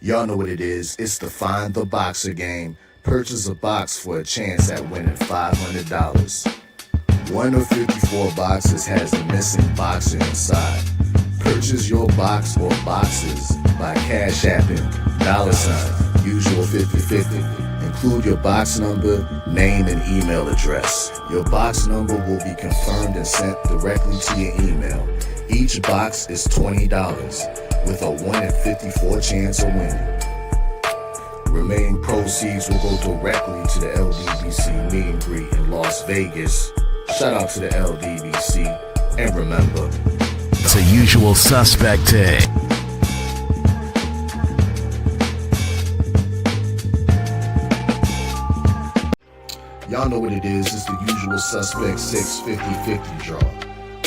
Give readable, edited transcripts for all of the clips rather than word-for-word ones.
Y'all know what it is. It's the Find the Boxer game. Purchase a box for a chance at winning $500. One of 54 boxes has a missing boxer inside. Purchase your box or boxes by Cash Apping $ usual 50/50. Include your box number, name, and email address. Your box number will be confirmed and sent directly to your email. Each box is $20 with a 1 in 54 chance of winning. Remaining proceeds will go directly to the LDBC meet and greet in Las Vegas. Shout out to the LDBC, and remember, it's a usual suspect day. Y'all know what it is. It's the usual suspect 650-50 draw.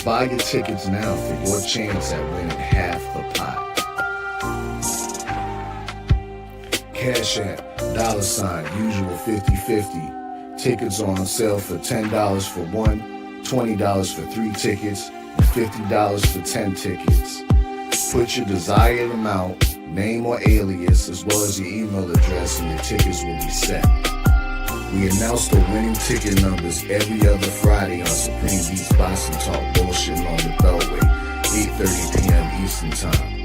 Buy your tickets now for your chance at winning half the pot. Cash App, $ usual 50/50. Tickets are on sale for $10 for one, $20 for 3 tickets, and $50 for 10 tickets. Put your desired amount, name or alias, as well as your email address, and your tickets will be set. We announce the winning ticket numbers every other Friday on Supreme Beats Boxing Talk Bullshitting on the Beltway, 8:30 p.m. Eastern Time.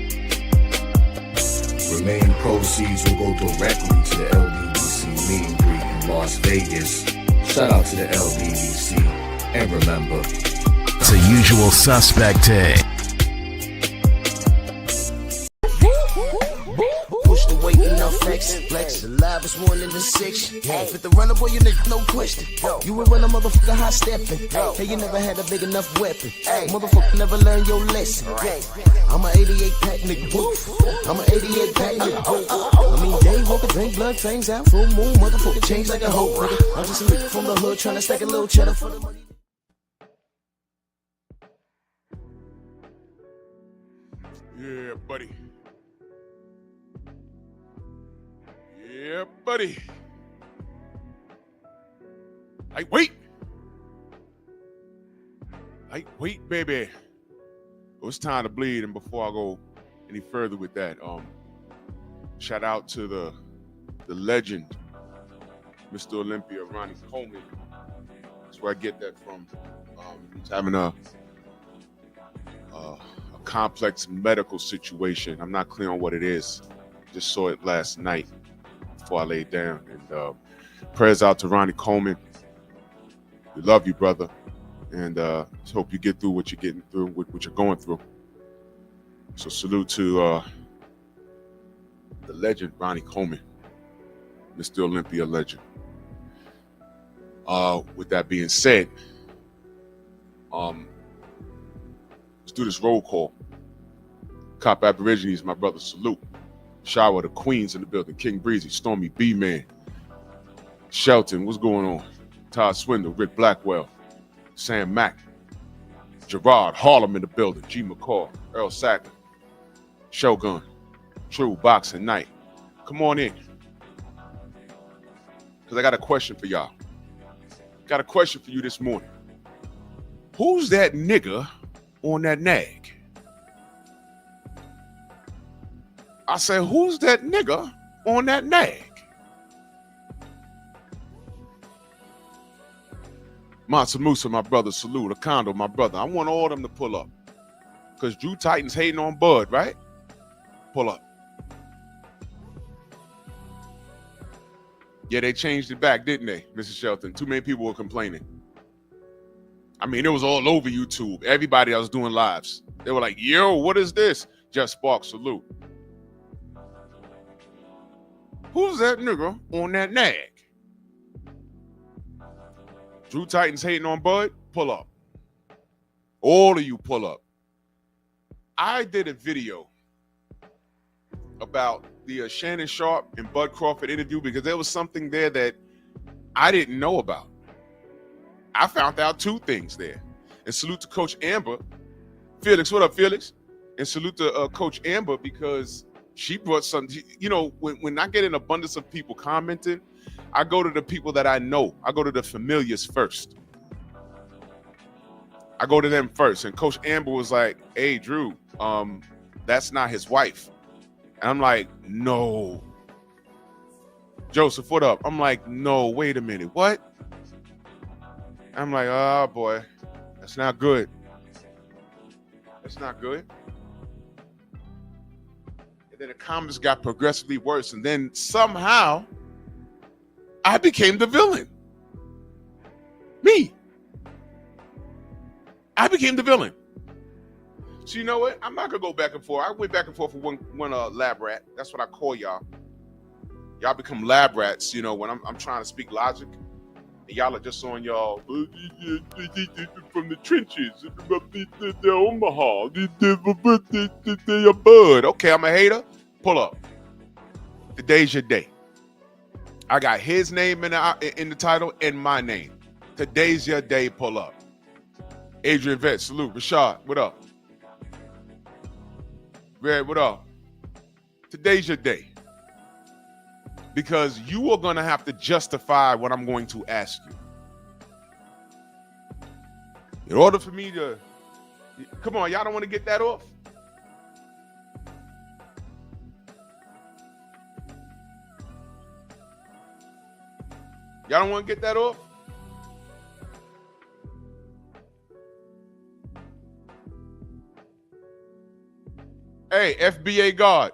Remaining proceeds will go directly to the LDBC meet and greet in Las Vegas. Shout out to the LDBC, and remember, it's a usual suspect day. Push the weight and flex. The live is 1 in the 6. Fit the runner, boy, you nigga, no question. You will run a motherfucker high stepping. Hey, you never had a big enough weapon. Motherfucker never learned your lesson. I'm a 88 pack nigga. I'm a 88 pack nigga. I mean, day walker, drink blood, fangs out, full moon, motherfucker change like a hoe, nigga. I'm just a nigga from the hood trying to stack a little cheddar for the money. Yeah, buddy. Yeah, buddy. Lightweight, baby. It's time to bleed, and before I go any further with that, shout out to the legend, Mr. Olympia, Ronnie Coleman. That's where I get that from. He's having a complex medical situation. I'm not clear on what it is. Just saw it last night before I laid down. And prayers out to Ronnie Coleman. We love you, brother. And just hope you get through what you're getting through, what you're going through. So salute to the legend, Ronnie Coleman, Mr. Olympia legend. With that being said, let's do this roll call. Cop Aborigines, my brother, salute. Shower the Queens in the building. King Breezy, Stormy B-Man, Shelton, what's going on? Todd Swindle, Rick Blackwell, Sam Mack, Gerard Harlem in the building. G. McCall, Earl Sacker, Shogun, True Boxing Night. Come on in. Because I got a question for y'all. Got a question for you this morning. Who's that nigga on that nag? I said, who's that nigga on that nag? Mansa Musa, my brother, salute. Acondo, my brother. I want all of them to pull up. Because Drew Titan's hating on Bud, right? Pull up. Yeah, they changed it back, didn't they, Mrs. Shelton? Too many people were complaining. I mean, it was all over YouTube. Everybody that was doing lives. They were like, yo, what is this? Jeff Sparks, salute. Who's that nigga on that nag? Drew Titan's hating on Bud? Pull up. All of you pull up. I did a video about the Shannon Sharp and Bud Crawford interview because there was something there that I didn't know about. I found out 2 things there. And salute to Coach Amber. Felix, what up, Felix? And salute to Coach Amber because she brought something. You know, when I get an abundance of people commenting, I go to the people that I know. I go to the familiars first. I go to them first. And Coach Amber was like, hey, Drew, that's not his wife. And I'm like, no. Joseph, what up? I'm like, no, wait a minute. What? I'm like, oh boy, that's not good. That's not good. And then the comments got progressively worse. And then somehow I became the villain. Me. I became the villain. So you know what? I'm not gonna go back and forth. I went back and forth with one lab rat. That's what I call y'all. Y'all become lab rats, you know, when I'm trying to speak logic. And y'all are just on y'all from the trenches, the Omaha, the bud. Okay, I'm a hater. Pull up. Today's your day. I got his name in the title and my name. Today's your day. Pull up. Adrian Vet, salute. Rashad, what up? Red, what up? Today's your day. Because you are going to have to justify what I'm going to ask you. In order for me to... Come on, y'all don't want to get that off? Y'all don't want to get that off? Hey, FBA guard.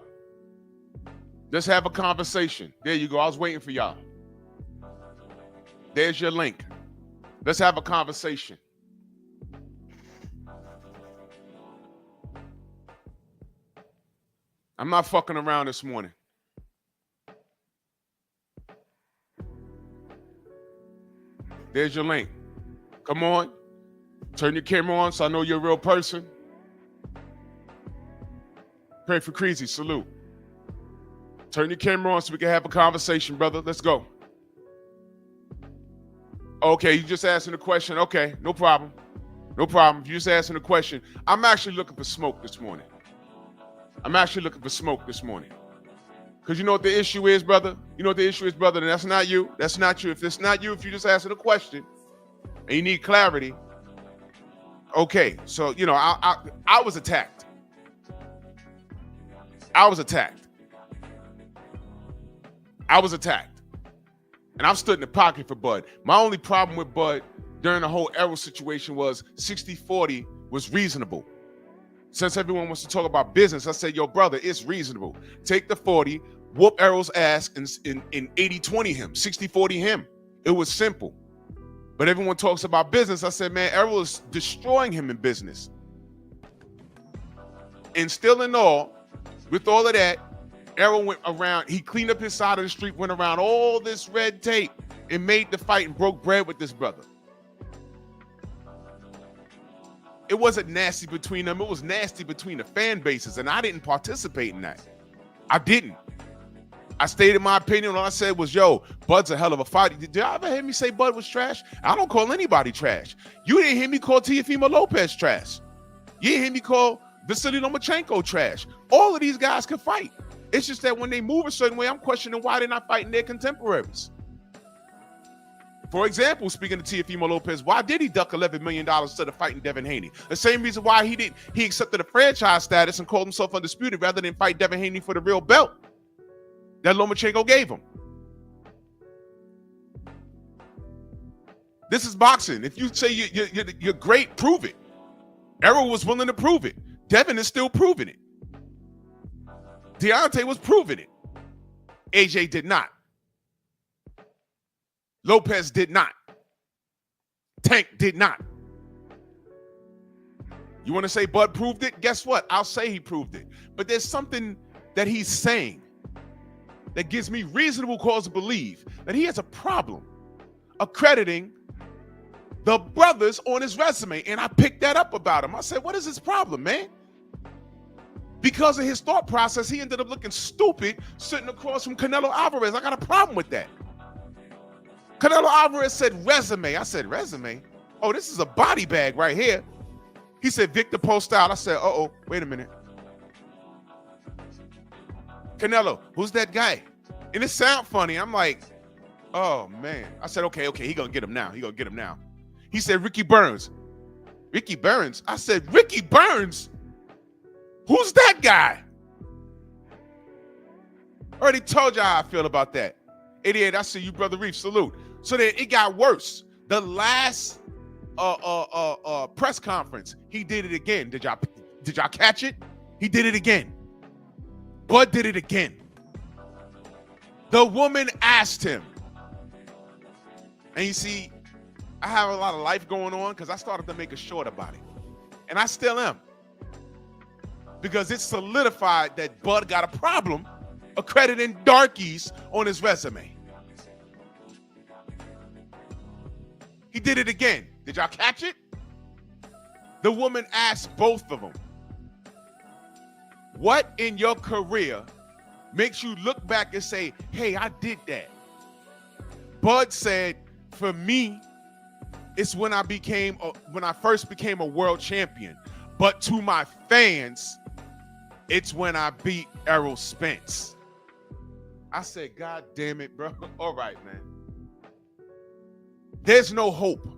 Let's have a conversation. There you go. I was waiting for y'all. There's your link. Let's have a conversation. I'm not fucking around this morning. There's your link. Come on. Turn your camera on so I know you're a real person. Pray for Creasy. Salute. Turn your camera on so we can have a conversation, brother. Let's go. Okay, you just asking a question. Okay, no problem. No problem. If you're just asking a question, I'm actually looking for smoke this morning. Because you know what the issue is, brother? And that's not you. That's not you. If it's not you, if you're just asking a question and you need clarity, okay. So, you know, I was attacked. I was attacked. And I've stood in the pocket for Bud. My only problem with Bud during the whole Errol situation was 60-40 was reasonable. Since everyone wants to talk about business, I said, yo, brother, it's reasonable. Take the 40, whoop Errol's ass, in 80-20 him, 60-40 him. It was simple. But everyone talks about business. I said, man, Errol is destroying him in business. And still in all, with all of that, Errol went around, he cleaned up his side of the street, went around all this red tape and made the fight and broke bread with this brother. It wasn't nasty between them. It was nasty between the fan bases, and I didn't participate in that. I didn't. I stated my opinion. All I said was, yo, Bud's a hell of a fighter. Did y'all ever hear me say Bud was trash? I don't call anybody trash. You didn't hear me call Teofimo Lopez trash. You didn't hear me call Vasily Lomachenko trash. All of these guys can fight. It's just that when they move a certain way, I'm questioning why they're not fighting their contemporaries. For example, speaking of Teofimo Lopez, why did he duck $11 million instead of fighting Devin Haney? The same reason why he accepted a franchise status and called himself undisputed rather than fight Devin Haney for the real belt that Lomachenko gave him. This is boxing. If you say you're great, prove it. Errol was willing to prove it. Devin is still proving it. Deontay was proving it. AJ did not. Lopez did not. Tank did not. You want to say Bud proved it? Guess what? I'll say he proved it. But there's something that he's saying that gives me reasonable cause to believe that he has a problem accrediting the brothers on his resume. And I picked that up about him. I said, what is his problem, man? Because of his thought process, he ended up looking stupid sitting across from Canelo Alvarez. I got a problem with that. Canelo Alvarez said resume. I said, resume? Oh, this is a body bag right here. He said Victor Post out. I said, uh-oh, wait a minute. Canelo, who's that guy? And it sound funny. I'm like, oh, man. I said, okay, he gonna get him now. He said Ricky Burns. Ricky Burns? I said, Ricky Burns? Who's that guy? Already told you how I feel about that. 88, I see you, Brother Reef. Salute. So then it got worse. The last press conference, he did it again. Did y'all catch it? He did it again. Bud did it again. The woman asked him, and you see, I have a lot of life going on because I started to make a short about it, and I still am, because it solidified that Bud got a problem accrediting darkies on his resume. He did it again. Did y'all catch it? The woman asked both of them, what in your career makes you look back and say, hey, I did that? Bud said, for me, it's when I first became a world champion. But to my fans, it's when I beat Errol Spence. I said, God damn it, bro. All right, man. There's no hope.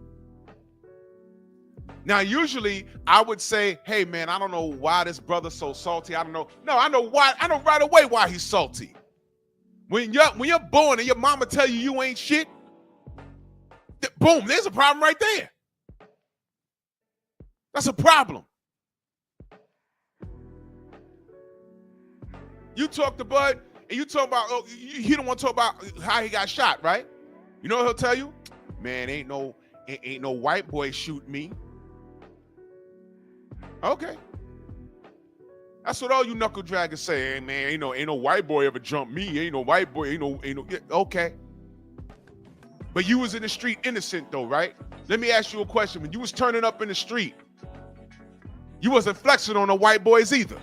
Now, usually I would say, hey, man, I don't know why this brother's so salty. I don't know. No, I know why. I know right away why he's salty. When you're born and your mama tell you ain't shit, boom, there's a problem right there. That's a problem. You talk to Bud, and you talk about, he don't want to talk about how he got shot, right? You know what he'll tell you? Man, ain't no white boy shoot me. Okay. That's what all you knuckle draggers say. Hey, man, ain't no white boy ever jumped me. Ain't no white boy, ain't no. Yeah, okay. But you was in the street innocent though, right? Let me ask you a question. When you was turning up in the street, you wasn't flexing on the white boys either.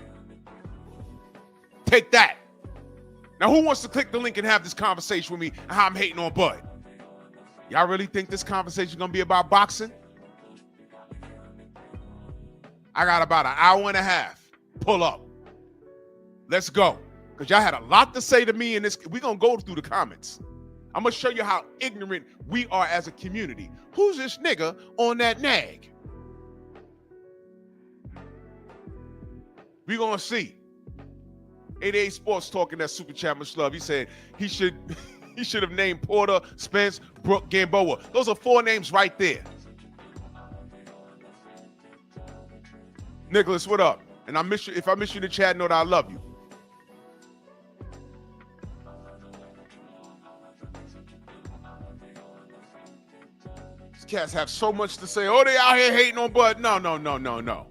Take that. Now, who wants to click the link and have this conversation with me and how I'm hating on Bud? Y'all really think this conversation is going to be about boxing? I got about an hour and a half. Pull up. Let's go. Because y'all had a lot to say to me in this. We're going to go through the comments. I'm going to show you how ignorant we are as a community. Who's this nigga on that nag? We're going to see. 88 Sports talking that super chat much love. He said he should have named Porter, Spence, Brooke, Gamboa. Those are 4 names right there. Nicholas, what up? And I miss you. If I miss you in the chat, know that I love you. These cats have so much to say. Oh, they out here hating on Bud. No.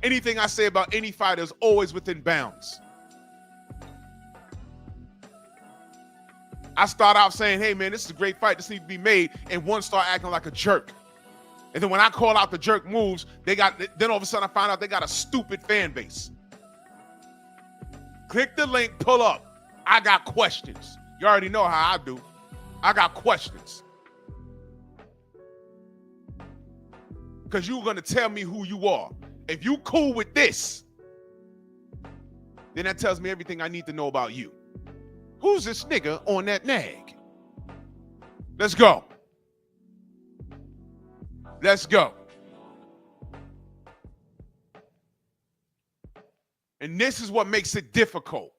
Anything I say about any fighter is always within bounds. I start out saying, hey, man, this is a great fight. This needs to be made. And one start acting like a jerk. And then when I call out the jerk moves, then all of a sudden I find out they got a stupid fan base. Click the link, pull up. I got questions. You already know how I do. I got questions. Because you're going to tell me who you are. If you cool with this, then that tells me everything I need to know about you. Who's this nigga on that nag? Let's go. Let's go. And this is what makes it difficult.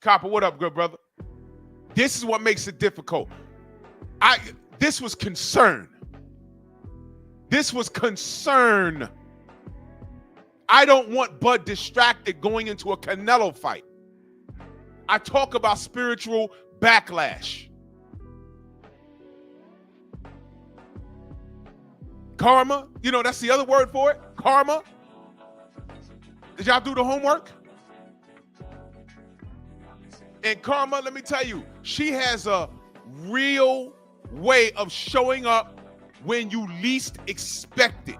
Copper, what up, good brother? This is what makes it difficult. This was concern. This was concern. I don't want Bud distracted going into a Canelo fight. I talk about spiritual backlash. Karma, that's the other word for it. Karma. Did y'all do the homework? And Karma, let me tell you, she has a real way of showing up when you least expect it.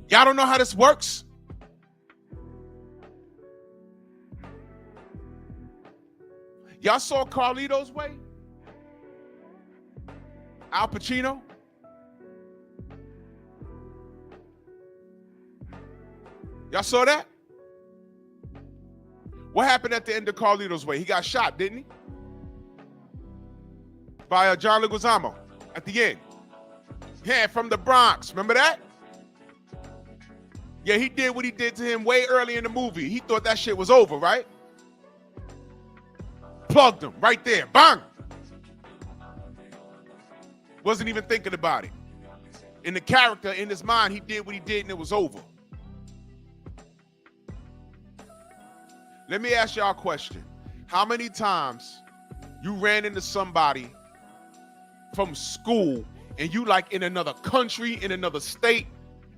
Y'all don't know how this works? Y'all saw Carlito's way? Al Pacino? Y'all saw that? What happened at the end of Carlito's way? He got shot, didn't he? By John Leguizamo at the end. Yeah, from the Bronx. Remember that? Yeah, he did what he did to him way early in the movie. He thought that shit was over, right? Plugged him right there. Bang! Wasn't even thinking about it. In the character, in his mind, he did what he did and it was over. Let me ask y'all a question. How many times you ran into somebody from school and you like in another country, in another state,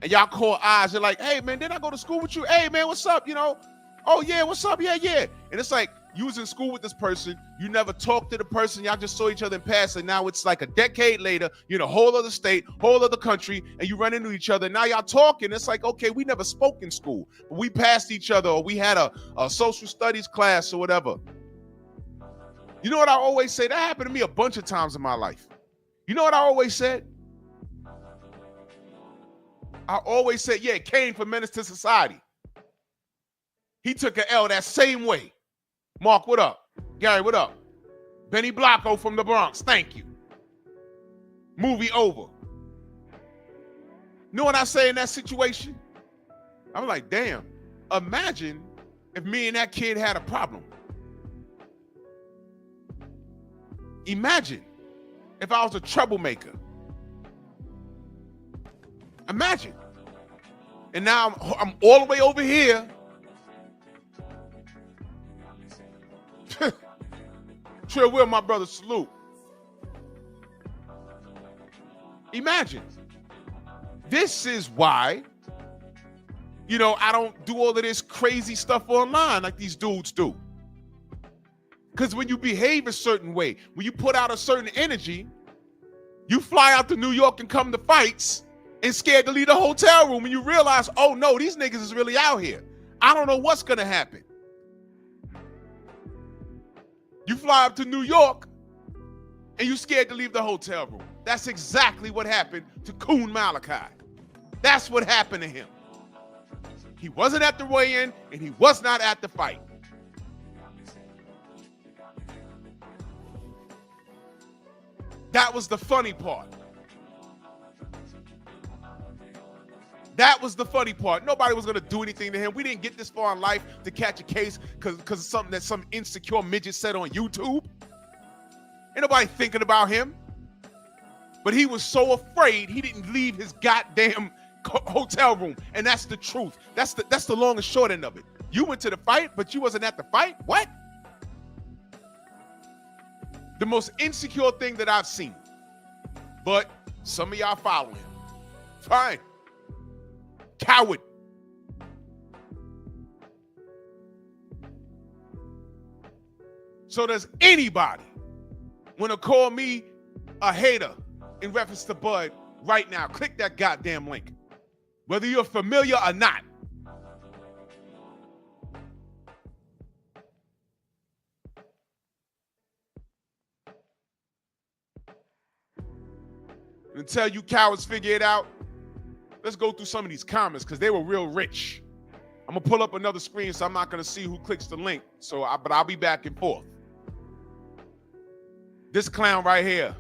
and y'all call eyes, you're like, hey man, didn't I go to school with you? Hey man, what's up? You know, oh yeah, what's up? Yeah. And it's like, you was in school with this person, you never talked to the person, y'all just saw each other in passing. Now it's like a decade later, you're in a whole other state, whole other country, and you run into each other. Now y'all talking, it's like, okay, we never spoke in school, but we passed each other, or we had a social studies class or whatever. You know what I always say? That happened to me a bunch of times in my life. You know what I always said? I always said, yeah, Kane from Menace to Society. He took an L that same way. Mark, what up? Gary, what up? Benny Blanco from the Bronx, thank you. Movie over. You know what I say in that situation? I'm like, damn, imagine if me and that kid had a problem. Imagine if I was a troublemaker. Imagine. And now I'm all the way over here. Trill Will, my brother, salute. Imagine. This is why, you know, I don't do all of this crazy stuff online like these dudes do. Because when you behave a certain way, when you put out a certain energy, you fly out to New York and come to fights and scared to leave the hotel room, and you realize, oh no, these niggas is really out here. I don't know what's gonna happen. You fly up to New York and you scared to leave the hotel room. That's exactly what happened to Kun Malachi. That's what happened to him. He wasn't at the weigh-in and he was not at the fight. That was the funny part. That was the funny part. Nobody was gonna do anything to him. We didn't get this far in life to catch a case because of something that some insecure midget said on YouTube. Ain't nobody thinking about him. But he was so afraid he didn't leave his goddamn hotel room. And that's the truth. That's the long and short end of it. You went to the fight, but you wasn't at the fight? What? The most insecure thing that I've seen. But some of y'all follow him. Fine. Coward. So does anybody want to call me a hater in reference to Bud right now? Click that goddamn link. Whether you're familiar or not. Until you cowards figure it out, let's go through some of these comments because they were real rich. I'm gonna pull up another screen, so I'm not gonna see who clicks the link. But I'll be back and forth. This clown right here,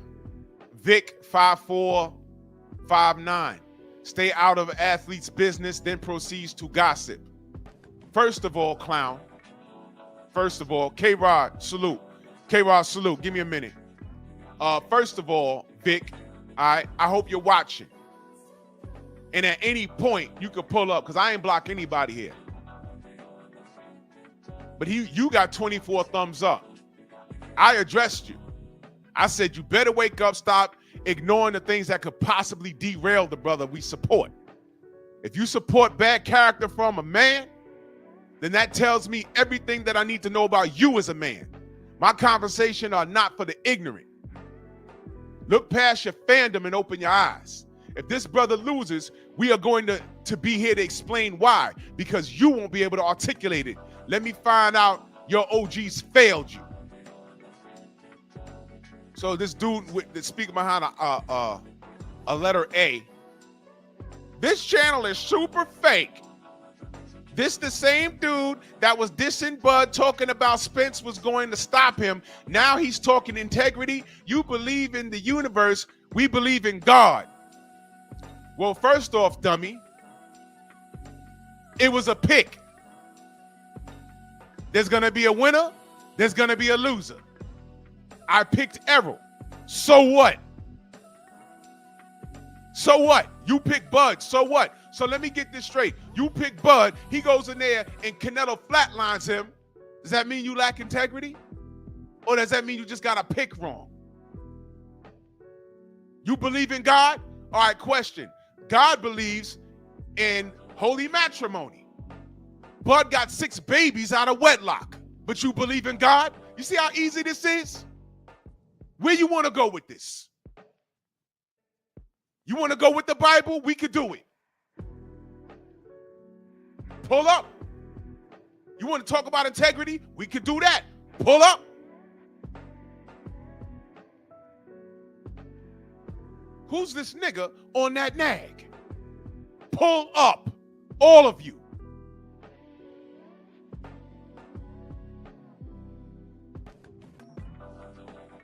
Vic 5459. Stay out of athletes' business, then proceeds to gossip. First of all, clown. First of all, K-Rod, salute. K-Rod, salute. Give me a minute. First of all, Vic, I hope you're watching. And at any point, you could pull up, because I ain't block anybody here. But you got 24 thumbs up. I addressed you. I said, you better wake up, stop ignoring the things that could possibly derail the brother we support. If you support bad character from a man, then that tells me everything that I need to know about you as a man. My conversation are not for the ignorant. Look past your fandom and open your eyes. If this brother loses, we are going to be here to explain why, because you won't be able to articulate it. Let me find out your OGs failed you. So this dude that's speaking behind a letter A, this channel is super fake. This the same dude that was dissing Bud, talking about Spence was going to stop him. Now he's talking integrity. You believe in the universe. We believe in God. Well, first off, dummy, It was a pick. There's going to be a winner. There's going to be a loser. I picked Errol. So what? So what? You pick Bud. So what? So let me get this straight. You pick Bud. He goes in there and Canelo flatlines him. Does that mean you lack integrity? Or does that mean you just got a pick wrong? You believe in God? All right, question. God believes in holy matrimony. Bud got 6 babies out of wedlock. But you believe in God? You see how easy this is? Where you want to go with this? You want to go with the Bible? We could do it. Pull up. You want to talk about integrity? We could do that. Pull up. Who's this nigga on that nag? Pull up. All of you.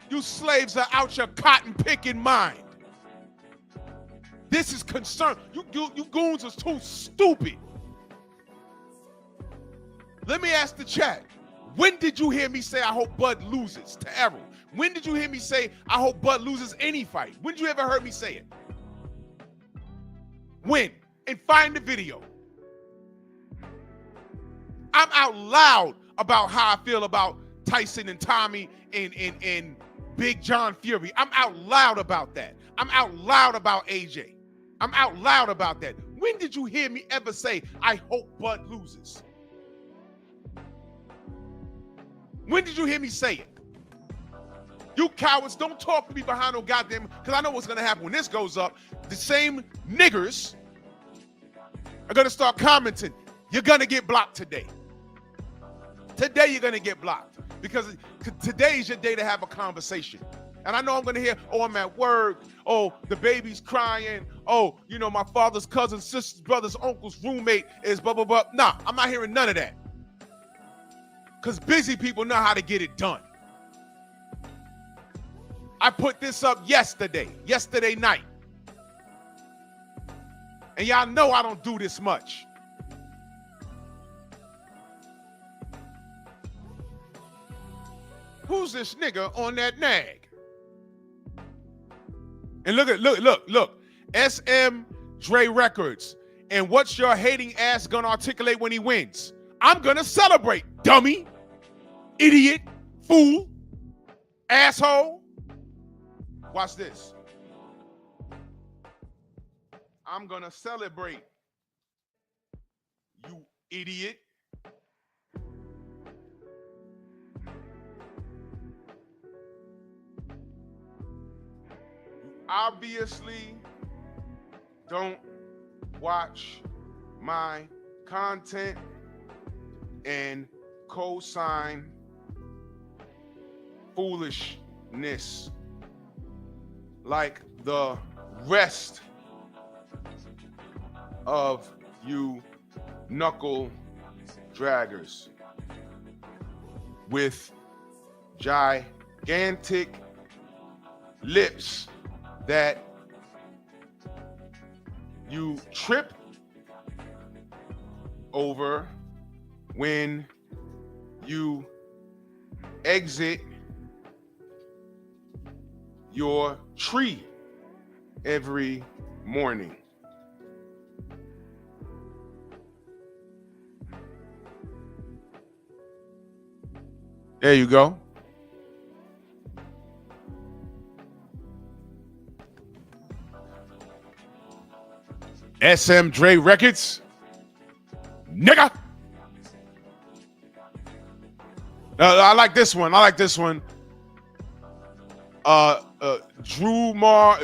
You slaves are out your cotton picking mind. This is concern. You goons is too stupid. Let me ask the chat. When did you hear me say I hope Bud loses to Errol? When did you hear me say I hope Bud loses any fight? When did you ever heard me say it? When? And find the video. I'm out loud about how I feel about Tyson and Tommy and Big John Fury. I'm out loud about that. I'm out loud about AJ. I'm out loud about that. When did you hear me ever say, I hope Bud loses? When did you hear me say it? You cowards, don't talk to me behind no goddamn, because I know what's going to happen when this goes up. The same niggers are going to start commenting. You're going to get blocked today. Today you're going to get blocked because today is your day to have a conversation. And I know I'm going to hear, oh, I'm at work. Oh, the baby's crying. Oh, you know, my father's cousin, sister's brother's uncle's roommate is blah, blah, blah. Nah, I'm not hearing none of that. Because busy people know how to get it done. I put this up yesterday night. And y'all know I don't do this much. Who's this nigga on that nag? And look. SM Dre Records. And what's your hating ass gonna articulate when he wins? I'm gonna celebrate, dummy, idiot, fool, asshole. Watch this. I'm gonna celebrate, you idiot. Obviously don't watch my content and co-sign foolishness like the rest of you knuckle draggers with gigantic lips that you trip over when you exit your tree every morning. There you go. SM Dre Records, nigga. I like this one. Drummer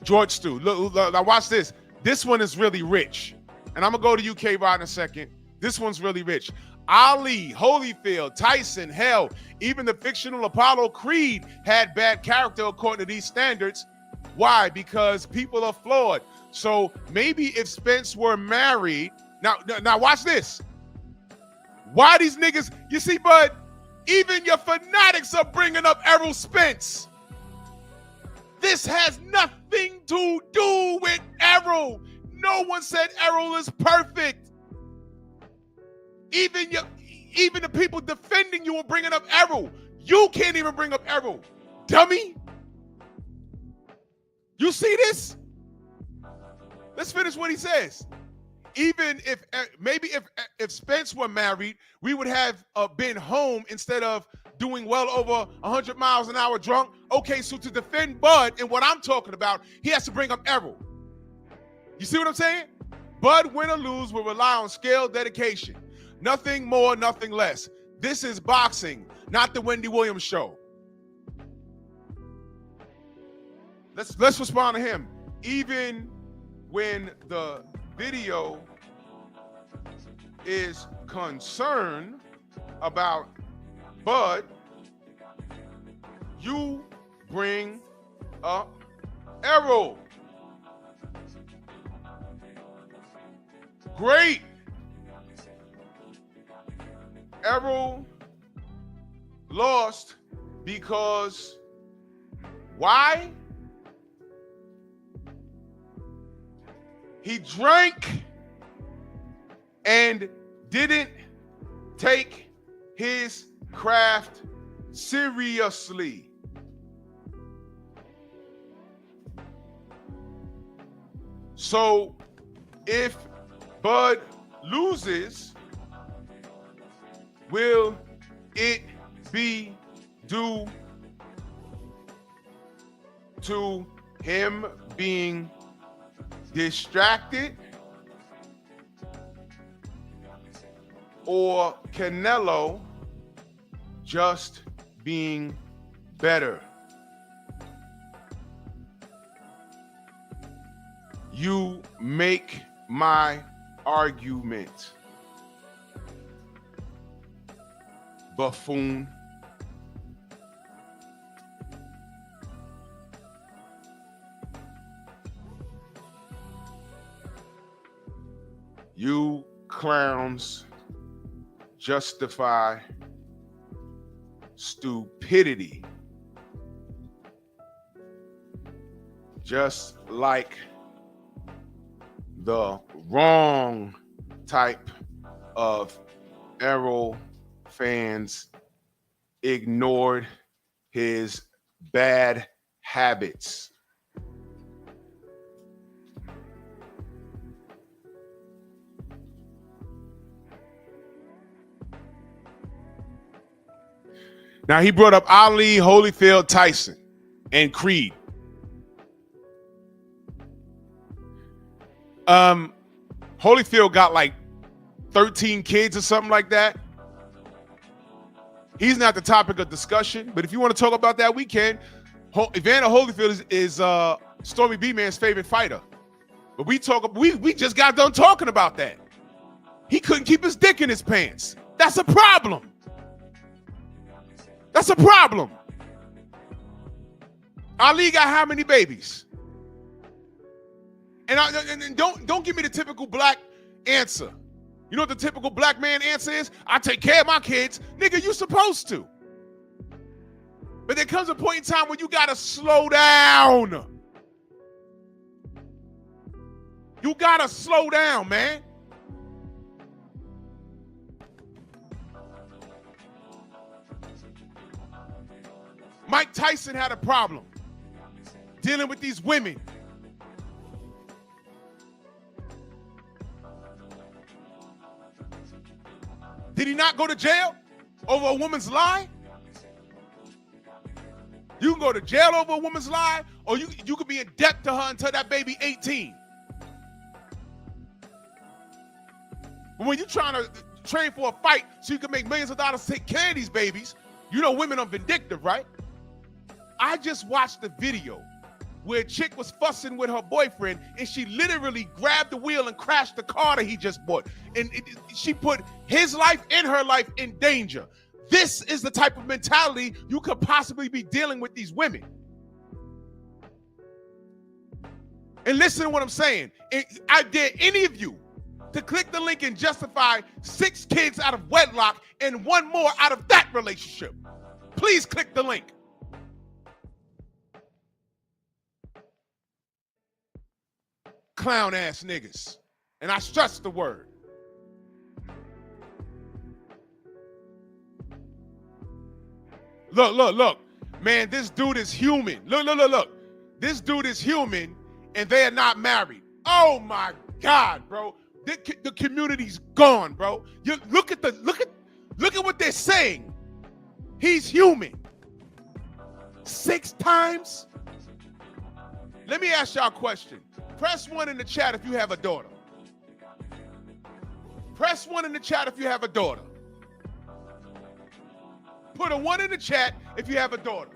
George Stu. Look, now watch this. This one is really rich. And I'm going to go to UK right in a second. This one's really rich. Ali, Holyfield, Tyson, hell, even the fictional Apollo Creed had bad character according to these standards. Why? Because people are flawed. So maybe if Spence were married, now watch this. Why these niggas, you see, bud, even your fanatics are bringing up Errol Spence. This has nothing to do with Errol. No one said Errol is perfect. Even the people defending you are bringing up Errol. You can't even bring up Errol, dummy. You see this? Let's finish what he says. Even if maybe if Spence were married, we would have been home instead of doing well over 100 miles an hour drunk. Okay, so to defend Bud and what I'm talking about, he has to bring up Errol. You see what I'm saying? Bud, win or lose, will rely on skill, dedication. Nothing more, nothing less. This is boxing, not the Wendy Williams show. Let's respond to him. Even when the video is concerned about Bud, you bring up Errol. Great. Errol lost because why? He drank and didn't take his craft seriously. So if Bud loses, will it be due to him being distracted or Canelo just being better? You make my argument, buffoon. You clowns justify stupidity just like the wrong type of Errol fans ignored his bad habits. Now he brought up Ali, Holyfield, Tyson, and Creed. Holyfield got like 13 kids or something like that. He's not the topic of discussion, but if you want to talk about that, we can. Evander Holyfield is Stormy B Man's favorite fighter, but we just got done talking about that. He couldn't keep his dick in his pants. That's a problem. That's a problem. Ali got how many babies? And don't give me the typical black answer. You know what the typical black man answer is? I take care of my kids. Nigga, you supposed to. But there comes a point in time when you gotta slow down. You gotta slow down, man. Mike Tyson had a problem dealing with these women. Did he not go to jail over a woman's lie? You can go to jail over a woman's lie, or you could be in debt to her until that baby 18. But when you're trying to train for a fight so you can make millions of dollars to take care of these babies, you know women are vindictive, right? I just watched the video where a chick was fussing with her boyfriend and she literally grabbed the wheel and crashed the car that he just bought. And she put his life and her life in danger. This is the type of mentality you could possibly be dealing with these women. And listen to what I'm saying. I dare any of you to click the link and justify 6 kids out of wedlock and 1 more out of that relationship. Please click the link. clown ass niggas. And I stress the word. Look. Man, this dude is human. Look. This dude is human and they are not married. Oh my God, bro. The community's gone, bro. You look at what they're saying. He's human. 6 times? Let me ask y'all a question. Press 1 in the chat if you have a daughter. Press 1 in the chat if you have a daughter. Put a 1 in the chat if you have a daughter.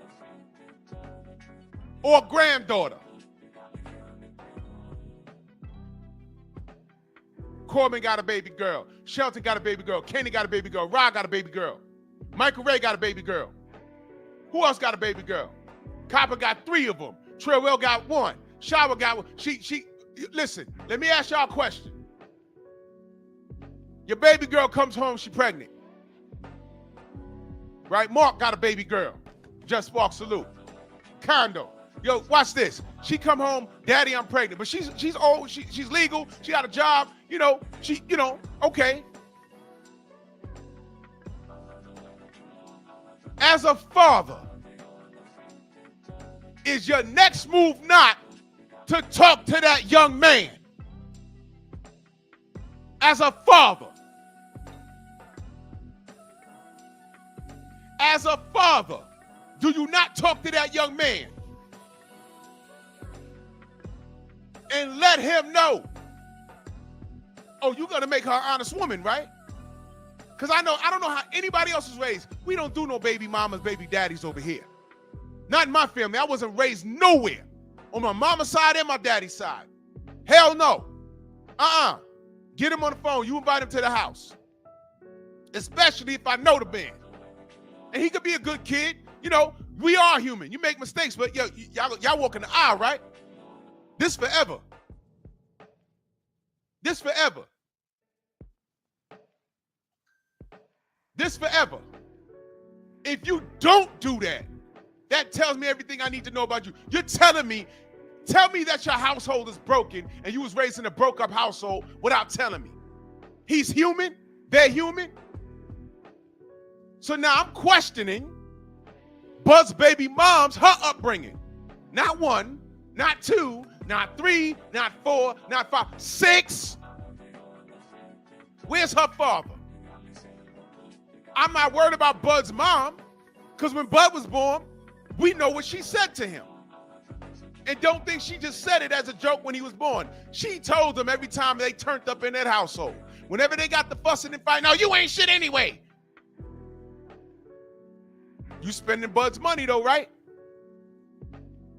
Or a granddaughter. Corbin got a baby girl. Shelton got a baby girl. Kenny got a baby girl. Rod got a baby girl. Michael Ray got a baby girl. Who else got a baby girl? Copper got 3 of them. Trellwell got 1. Shower got 1. She listen, let me ask y'all a question. Your baby girl comes home, she pregnant. Right? Mark got a baby girl. Just walk salute. Condo. Yo, watch this. She come home, daddy, I'm pregnant. But she's old, she's legal, she got a job, okay. As a father, is your next move not to talk to that young man? As a father. As a father, do you not talk to that young man and let him know, oh, you're going to make her an honest woman, right? Because I don't know how anybody else is raised. We don't do no baby mamas, baby daddies over here. Not in my family. I wasn't raised nowhere. On my mama's side and my daddy's side. Hell no. Get him on the phone. You invite him to the house. Especially if I know the man. And he could be a good kid. We are human. You make mistakes, but y'all walk in the aisle, right? This forever. This forever. This forever. If you don't do that, that tells me everything I need to know about you. You're tell me that your household is broken and you was raised in a broke up household without telling me. He's human. They're human. So now I'm questioning Bud's baby mom's, her upbringing. Not 1, not 2, not 3, not 4, not 5, 6. Where's her father? I'm not worried about Bud's mom, because when Bud was born, we know what she said to him. And don't think she just said it as a joke when he was born. She told him every time they turned up in that household. Whenever they got the fussing and fighting, no, you ain't shit anyway. You spending Bud's money though, right?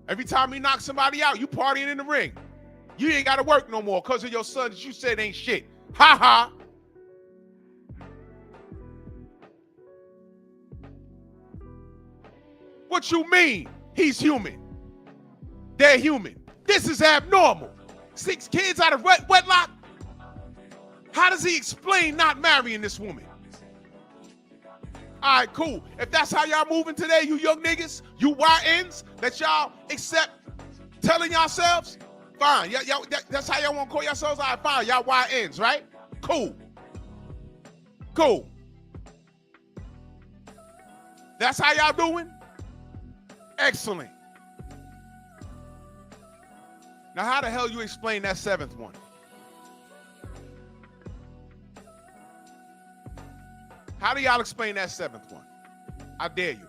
Every time he knocks somebody out, you partying in the ring. You ain't got to work no more because of your son that you said ain't shit. Ha ha. What you mean? He's human. They're human. This is abnormal. 6 kids out of wedlock? How does he explain not marrying this woman? All right, cool. If that's how y'all moving today, you young niggas, you YNs, that y'all accept telling yourselves, fine. That's how y'all want to call yourselves? All right, fine. Y'all YNs, right? Cool. Cool. That's how y'all doing? Excellent. Now, how the hell you explain that 7th one? How do y'all explain that 7th one? I dare you.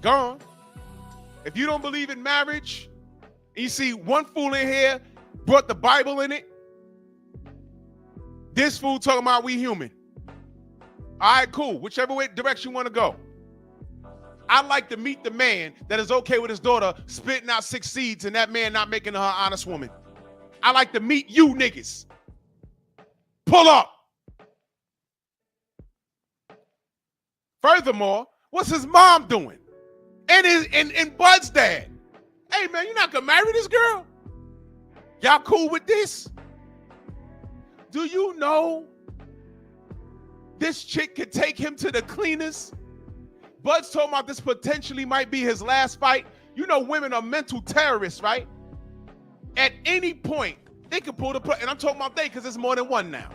Gone. If you don't believe in marriage, and you see one fool in here brought the Bible in it, this fool talking about we human. All right, cool. Whichever way direction you want to go. I'd like to meet the man that is okay with his daughter spitting out 6 seeds and that man not making her an honest woman. I like to meet you niggas. Pull up. Furthermore, what's his mom doing? And Bud's dad. Hey man, you're not gonna marry this girl? Y'all cool with this? Do you know this chick could take him to the cleaners? Bud's talking about this potentially might be his last fight. You know women are mental terrorists, right? At any point, they could pull the plug, and I'm talking about they because there's more than one now.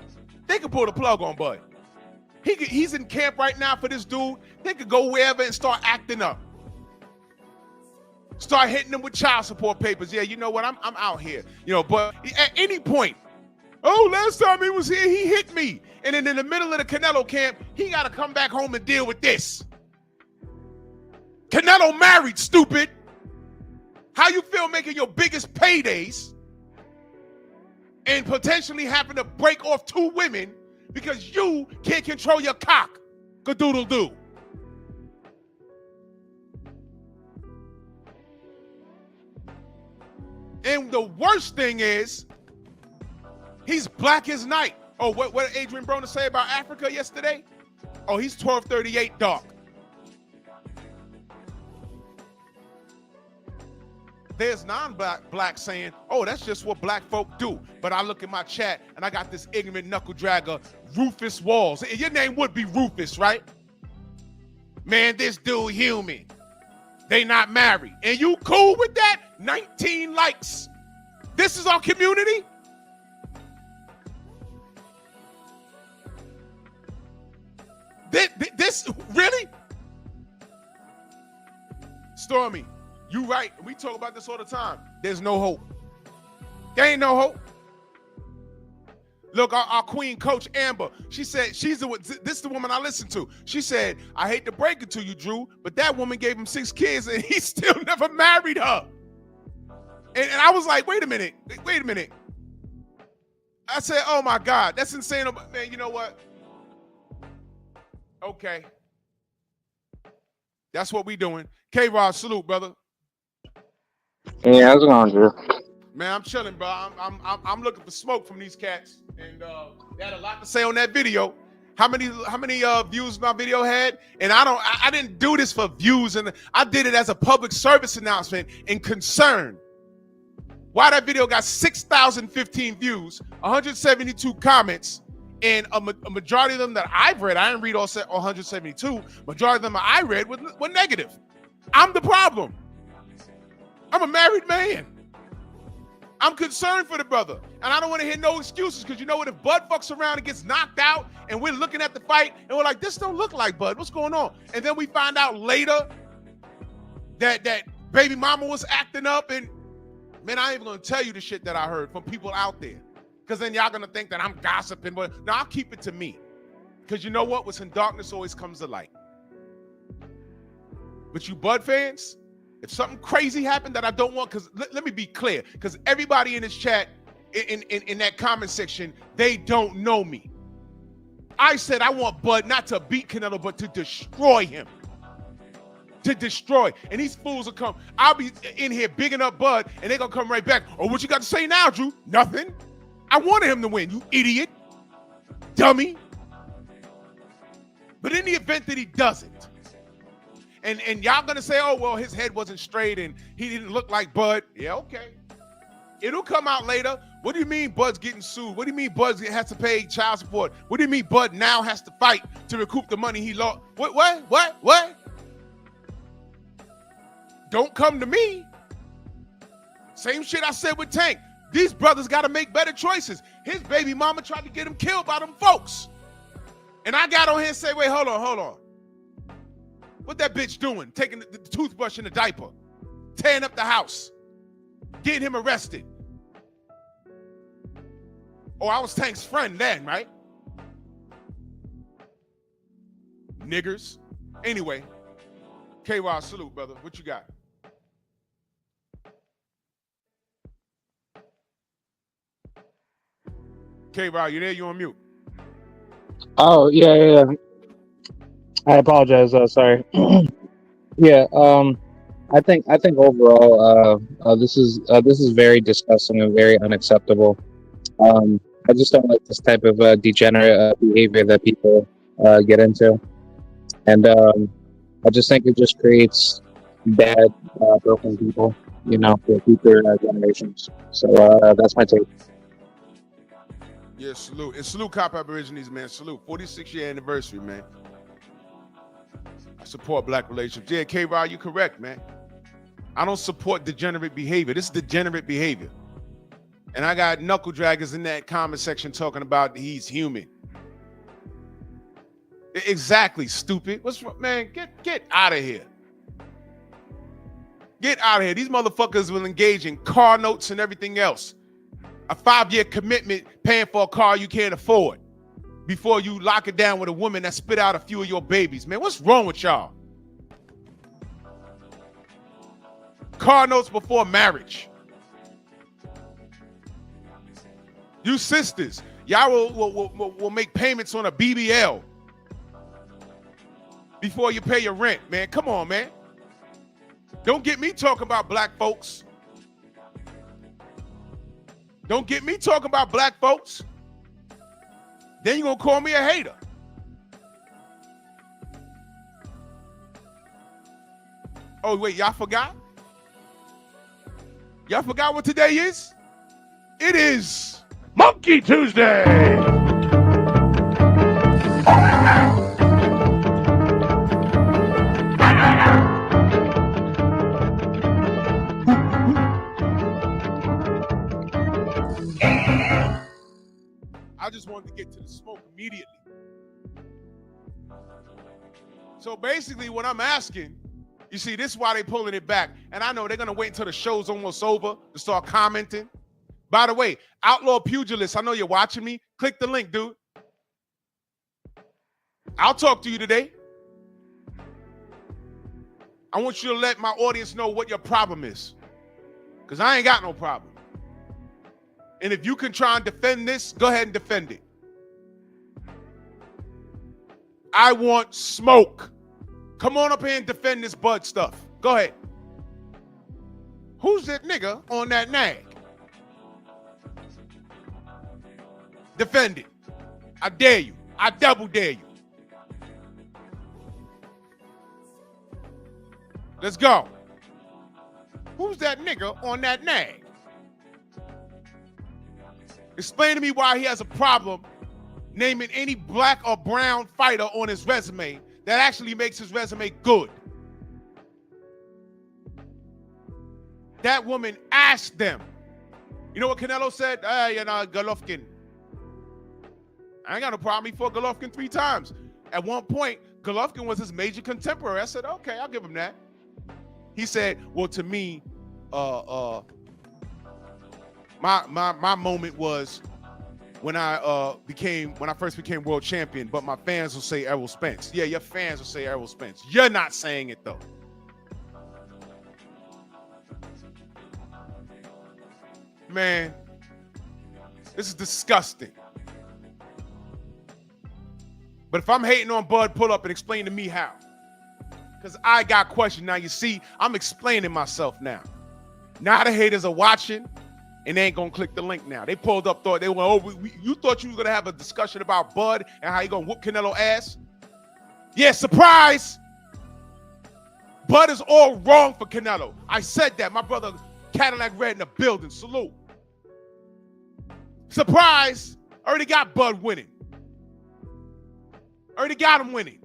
They could pull the plug on Bud. He's in camp right now for this dude. They could go wherever and start acting up. Start hitting them with child support papers. Yeah, you know what? I'm out here. You know, but at any point, oh, last time he was here, he hit me. And then in the middle of the Canelo camp, he got to come back home and deal with this. Canelo married, stupid. How you feel making your biggest paydays and potentially having to break off 2 women because you can't control your cock? Kadoodle-doo. And the worst thing is, he's black as night. Oh, what did Adrian Broner say about Africa yesterday? Oh, he's 1238 dark. There's non-black saying, oh, that's just what black folk do. But I look at my chat and I got this ignorant knuckle dragger, Rufus Walls. Your name would be Rufus, right? Man, this dude human. They not married. And you cool with that? 19 likes. This is our community? This really? Stormy, you right. We talk about this all the time. There's no hope. There ain't no hope. Look, our queen coach, Amber, she said, this is the woman I listen to. She said, I hate to break it to you, Drew, but that woman gave him 6 kids and he still never married her. And I was like, wait a minute. I said, oh my God, that's insane. Man, you know what? Okay. That's what we doing. K-Rod, salute, brother. Hey, how's it going, Drew? Man, I'm chilling, bro. I'm looking for smoke from these cats, and they had a lot to say on that video. How many views my video had? And I didn't do this for views, and I did it as a public service announcement and concern. Why that video got 6,015 views, 172 comments, and a majority of them that I've read, I didn't read all 172. Majority of them I read were negative. I'm the problem. I'm a married man. I'm concerned for the brother, and I don't want to hear no excuses, because you know what? If Bud fucks around and gets knocked out, and we're looking at the fight, and we're like, this don't look like Bud. What's going on? And then we find out later that baby mama was acting up, and man, I ain't even gonna tell you the shit that I heard from people out there, because then y'all gonna think that I'm gossiping. But no, I'll keep it to me, because you know what? What's in darkness always comes to light. But you Bud fans, if something crazy happened that I don't want, because let me be clear, because everybody in this chat, in that comment section, they don't know me. I said I want Bud not to beat Canelo, but to destroy him. To destroy. And these fools will come. I'll be in here bigging up Bud, and they're going to come right back. Oh, what you got to say now, Drew? Nothing. I wanted him to win, you idiot. Dummy. But in the event that he doesn't, and y'all gonna say, oh, well, his head wasn't straight and he didn't look like Bud. Yeah, okay. It'll come out later. What do you mean Bud's getting sued? What do you mean Bud has to pay child support? What do you mean Bud now has to fight to recoup the money he lost? What? Don't come to me. Same shit I said with Tank. These brothers got to make better choices. His baby mama tried to get him killed by them folks. And I got on here and say, wait, hold on. What that bitch doing? Taking the toothbrush and the diaper, tearing up the house, getting him arrested. Oh, I was Tank's friend then, right? Niggers. Anyway, K-Rod, salute, brother. What you got? K-Rod, you there? You on mute? Oh, yeah. I apologize. Sorry. Yeah. I think overall, this is very disgusting and very unacceptable. I just don't like this type of degenerate behavior that people get into, and I just think it just creates bad, broken people, for future generations. So that's my take. Yeah, salute. And salute Cop Aborigines, man. Salute. 46-year anniversary, man. I support black relationships. Yeah, K-Rod, you're correct, man. I don't support degenerate behavior. This is degenerate behavior. And I got knuckle draggers in that comment section talking about he's human. Exactly, stupid. What's wrong, man? Get out of here. Get out of here. These motherfuckers will engage in car notes and everything else. A 5-year commitment paying for a car you can't afford before you lock it down with a woman that spit out a few of your babies. Man, what's wrong with y'all? Car notes before marriage. You sisters, y'all will make payments on a BBL before you pay your rent, man. Come on, man. Don't get me talking about black folks. Don't get me talking about black folks. Then you're going to call me a hater. Oh, wait, y'all forgot? Y'all forgot what today is? It is Monkey Tuesday. I just wanted to get to the smoke immediately. So basically what I'm asking, you see, this is why they pulling it back. And I know they're going to wait until the show's almost over to start commenting. By the way, Outlaw Pugilist, I know you're watching me. Click the link, dude. I'll talk to you today. I want you to let my audience know what your problem is. Because I ain't got no problem. And if you can try and defend this, go ahead and defend it. I want smoke. Come on up here and defend this Bud stuff. Go ahead. Who's that nigga on that nag? Defend it. I dare you. I double dare you. Let's go. Who's that nigga on that nag? Explain to me why he has a problem naming any black or brown fighter on his resume that actually makes his resume good. That woman asked them. You know what Canelo said? You know, Golovkin. I ain't got no problem. He fought Golovkin 3 times. At one point, Golovkin was his major contemporary. I said, okay, I'll give him that. He said, well, to me, my moment was when I first became world champion, but my fans will say Errol Spence. Yeah, your fans will say Errol Spence. You're not saying it though. Man, this is disgusting. But if I'm hating on Bud, pull up and explain to me how. Because I got questions. Now, you see, I'm explaining myself now. Now the haters are watching, and they ain't going to click the link now. They pulled up, thought they went, oh, you thought you was going to have a discussion about Bud and how you going to whoop Canelo ass? Yeah, surprise. Bud is all wrong for Canelo. I said that. My brother Cadillac Red in the building. Salute. Surprise. Already got Bud winning. Already got him winning.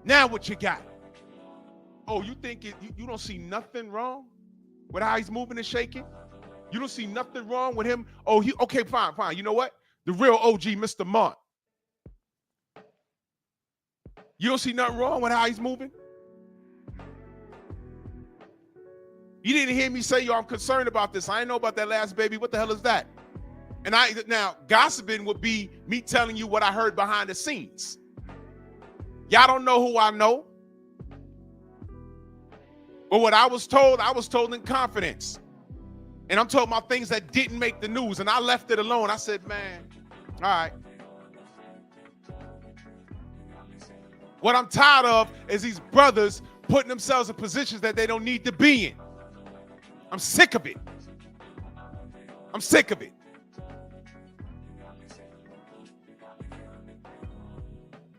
Now what you got? Oh, you think you don't see nothing wrong with how he's moving and shaking? You don't see nothing wrong with him? Oh, okay, fine. You know what? The real OG, Mr. Mont. You don't see nothing wrong with how he's moving? You didn't hear me say, yo, I'm concerned about this. I ain't know about that last baby. What the hell is that? And now gossiping would be me telling you what I heard behind the scenes. Y'all don't know who I know. But what I was told in confidence. And I'm talking about things that didn't make the news. And I left it alone. I said, man, all right. What I'm tired of is these brothers putting themselves in positions that they don't need to be in. I'm sick of it. I'm sick of it.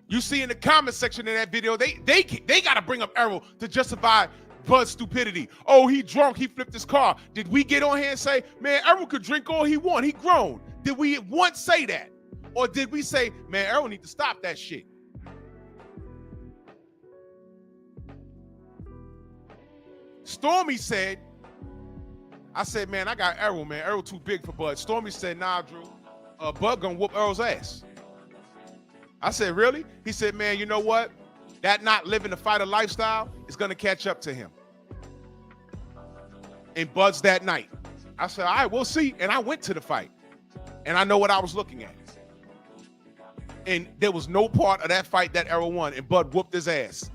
You see in the comment section of that video, they got to bring up Errol to justify Bud's stupidity. Oh, he drunk. He flipped his car. Did we get on here and say, man, Errol could drink all he want. He grown. Did we once say that? Or did we say, man, Errol need to stop that shit? Stormy said, I said, man, I got Errol, man. Errol too big for Bud. Stormy said, nah, Drew. Bud gonna whoop Errol's ass. I said, really? He said, man, you know what? That not living the fighter lifestyle is gonna catch up to him. And Bud's that night. I said, all right, we'll see. And I went to the fight. And I know what I was looking at. And there was no part of that fight that Errol won. And Bud whooped his ass.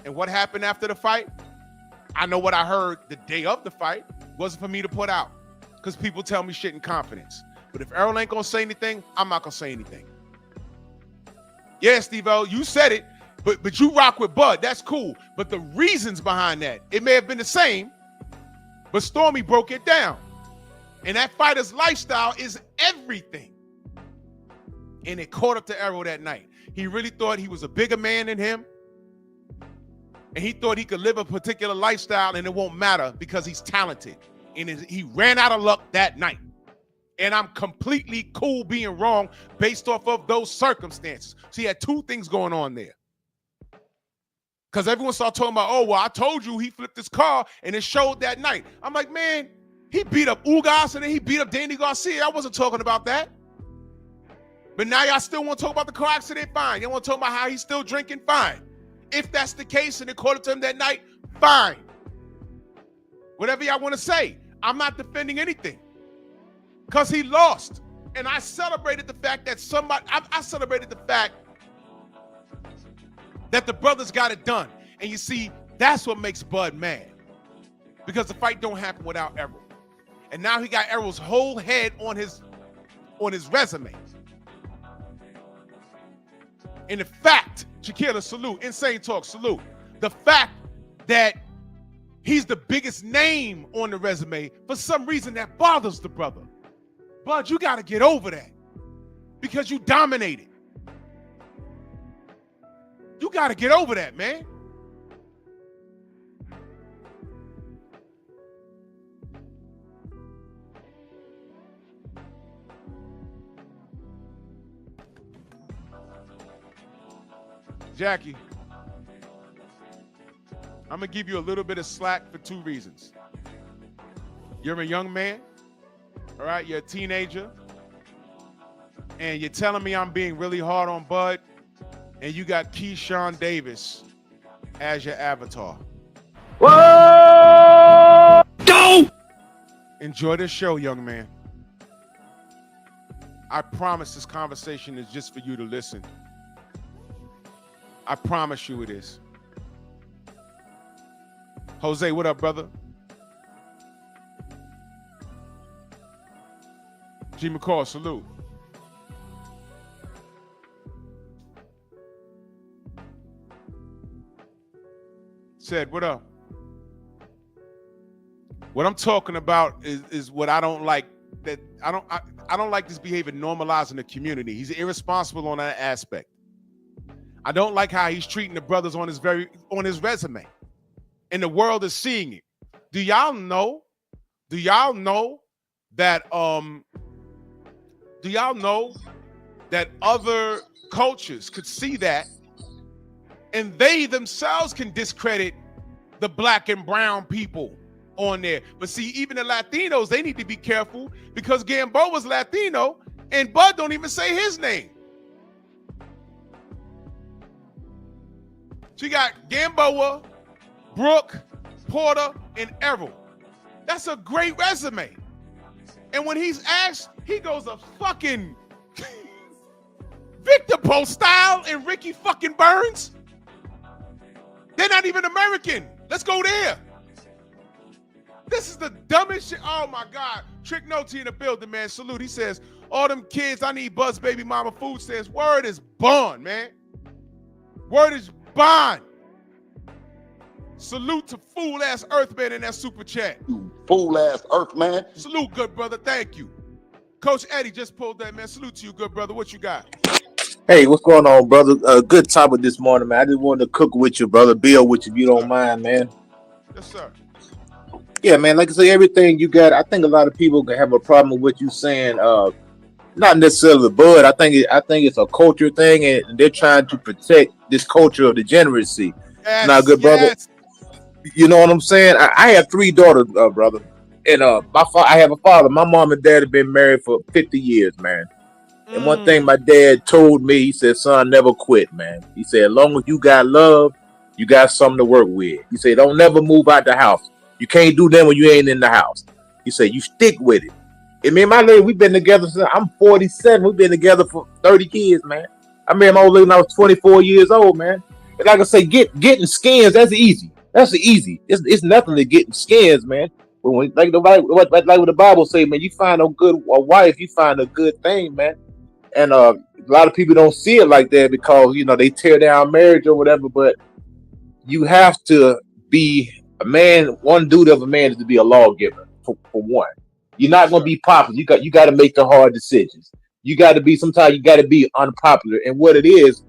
And what happened after the fight? I know what I heard the day of the fight wasn't for me to put out. Because people tell me shit in confidence. But if Errol ain't gonna say anything, I'm not gonna say anything. Yeah, Steve-O, you said it, but you rock with Bud. That's cool. But the reasons behind that, it may have been the same, but Stormy broke it down. And that fighter's lifestyle is everything. And it caught up to Errol that night. He really thought he was a bigger man than him. And he thought he could live a particular lifestyle and it won't matter because he's talented. And he ran out of luck that night. And I'm completely cool being wrong based off of those circumstances. So he had two things going on there. Because everyone started talking about, oh, well, I told you he flipped his car and it showed that night. I'm like, man, he beat up Ugas and then he beat up Danny Garcia. I wasn't talking about that. But now y'all still want to talk about the car accident? Fine. You want to talk about how he's still drinking? Fine. If that's the case and it caught up to him that night, fine. Whatever y'all want to say. I'm not defending anything. Because he lost. And I celebrated the fact that I celebrated the fact that the brothers got it done. And you see, that's what makes Bud mad. Because the fight don't happen without Errol. And now he got Errol's whole head on his resume. And the fact, Shakira, salute, Insane Talk, salute. The fact that he's the biggest name on the resume, for some reason that bothers the brother. Bud, you got to get over that because you dominated. You got to get over that, man. Jackie, I'm going to give you a little bit of slack for two reasons. You're a young man. All right, you're a teenager, and you're telling me I'm being really hard on Bud, and you got Keyshawn Davis as your avatar. Whoa! Go! Enjoy the show, young man. I promise this conversation is just for you to listen. I promise you it is. Jose, what up, brother? G. McCall, salute. Said, what up? What I'm talking about is what I don't like. That I don't like this behavior normalizing the community. He's irresponsible on that aspect. I don't like how he's treating the brothers on his resume. And the world is seeing it. Do y'all know that other cultures could see that and they themselves can discredit the black and brown people on there? But see, even the Latinos, they need to be careful because Gamboa's Latino and Bud don't even say his name. So you got Gamboa, Brooke, Porter, and Errol. That's a great resume. And when he's asked, he goes a fucking Victor Post style and Ricky fucking Burns. They're not even American. Let's go there. This is the dumbest shit. Oh my God. Trick Noti in the building, man. Salute. He says, all them kids, I need Buzz baby mama food stamps. Word is bond, man. Word is bond. Salute to fool ass Earthman in that super chat. You fool ass Earthman. Salute, good brother. Thank you. Coach Eddie just pulled that, man. Salute to you, good brother. What you got? Hey, what's going on, brother? Good topic this morning, man. I just wanted to cook with you, brother. Bill with you if you don't mind, man. Yes, sir. Yeah, man. Like I say, everything you got. I think a lot of people can have a problem with what you're saying. Not necessarily Bud. I think it's a culture thing, and they're trying to protect this culture of degeneracy. Yes, now, good brother. Yes. You know what I'm saying? I have 3 daughters, brother, And I have a father. My mom and dad have been married for 50 years, man. And one thing my dad told me, he said, son, never quit, man. He said, as long as you got love, you got something to work with. He said, don't never move out the house. You can't do that when you ain't in the house. He said, you stick with it. And me and my lady, we've been together since I'm 47. We've been together for 30 years, man. I married my old lady when I was 24 years old, man. And like I say, getting skins, that's easy. That's easy. It's nothing to getting skins, man. But when, like what the Bible say, man, you find a wife, you find a good thing, man. And a lot of people don't see it like that because they tear down marriage or whatever. But you have to be a man. One duty of a man is to be a lawgiver. For one, you're not going to be popular. You got to make the hard decisions. You got to be. Sometimes you got to be unpopular. And what it is,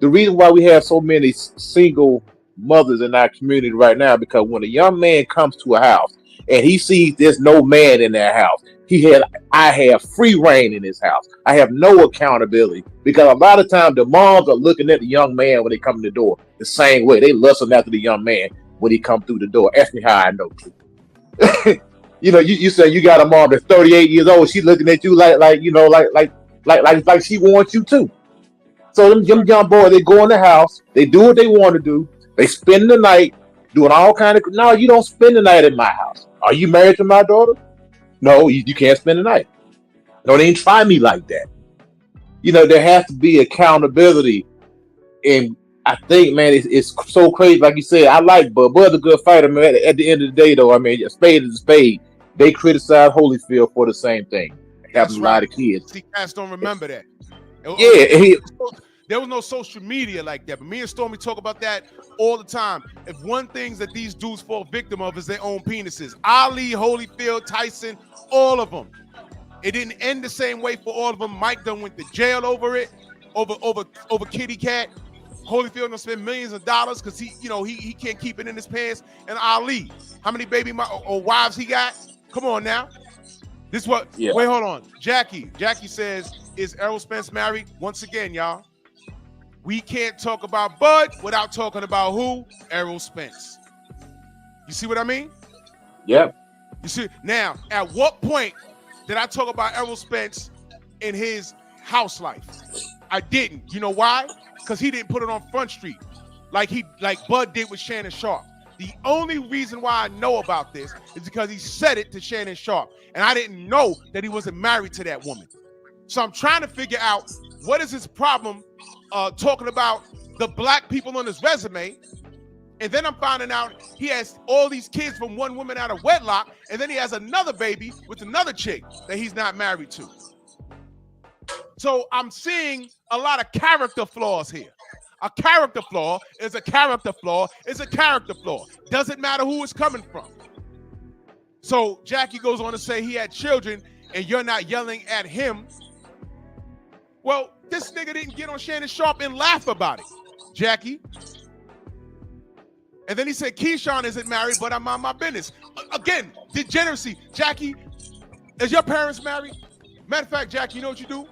the reason why we have so many single mothers in our community right now, because when a young man comes to a house and he sees there's no man in that house, I have free reign in this house. I have no accountability, because a lot of times the moms are looking at the young man when they come in the door the same way. They lusting after the young man when he come through the door. Ask me how I know. You say you got a mom that's 38 years old. She's looking at you like she wants you to. So them young boys, they go in the house, they do what they want to do, they spend the night doing all kind of. No, you don't spend the night at my house. Are you married to my daughter? No, you can't spend the night. Don't even try me like that. There has to be accountability, and I think, man, it's so crazy. Like you said, I like Bud's a good fighter, man. At the end of the day, though, I mean, a spade is a spade. They criticize Holyfield for the same thing. It happens to a lot of kids. See, cats don't remember that. Yeah, there was no social media like that, but me and Stormy talk about that all the time. If one thing that these dudes fall victim of is their own penises. Ali, Holyfield, Tyson, all of them. It didn't end the same way for all of them. Mike done went to jail over it, over kitty cat. Holyfield gonna spend millions of dollars because he can't keep it in his pants. And Ali, how many or wives he got? Come on now. This is what. Yeah. Wait, hold on. Jackie says, is Errol Spence married? Once again, y'all. We can't talk about Bud without talking about who? Errol Spence. You see what I mean? Yep. You see, now, at what point did I talk about Errol Spence in his house life? I didn't. You know why? Because he didn't put it on Front Street like Bud did with Shannon Sharp. The only reason why I know about this is because he said it to Shannon Sharp, and I didn't know that he wasn't married to that woman. So I'm trying to figure out what is his problem talking about the black people on his resume, and then I'm finding out he has all these kids from one woman out of wedlock, and then he has another baby with another chick that he's not married to. So I'm seeing a lot of character flaws here. A character flaw is a character flaw is a character flaw. Doesn't matter who it's coming from. So Jackie goes on to say he had children and you're not yelling at him. Well, this nigga didn't get on Shannon Sharp and laugh about it, Jackie. And then he said, Keyshawn isn't married, but I'm on my business. Again, degeneracy. Jackie, is your parents married? Matter of fact, Jackie, you know what you do?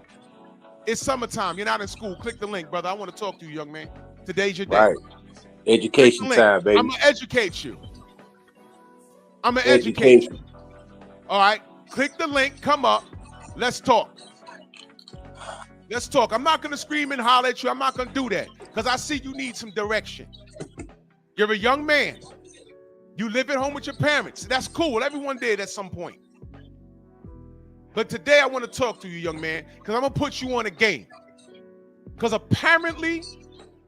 It's summertime. You're not in school. Click the link, brother. I want to talk to you, young man. Today's your day. Right. Education time, baby. I'm going to educate you. I'm going to educate you. All right. Click the link. Come up. Let's talk. Let's talk. I'm not going to scream and holler at you. I'm not going to do that because I see you need some direction. You're a young man. You live at home with your parents. That's cool. Everyone did at some point. But today I want to talk to you, young man, because I'm going to put you on a game. Because apparently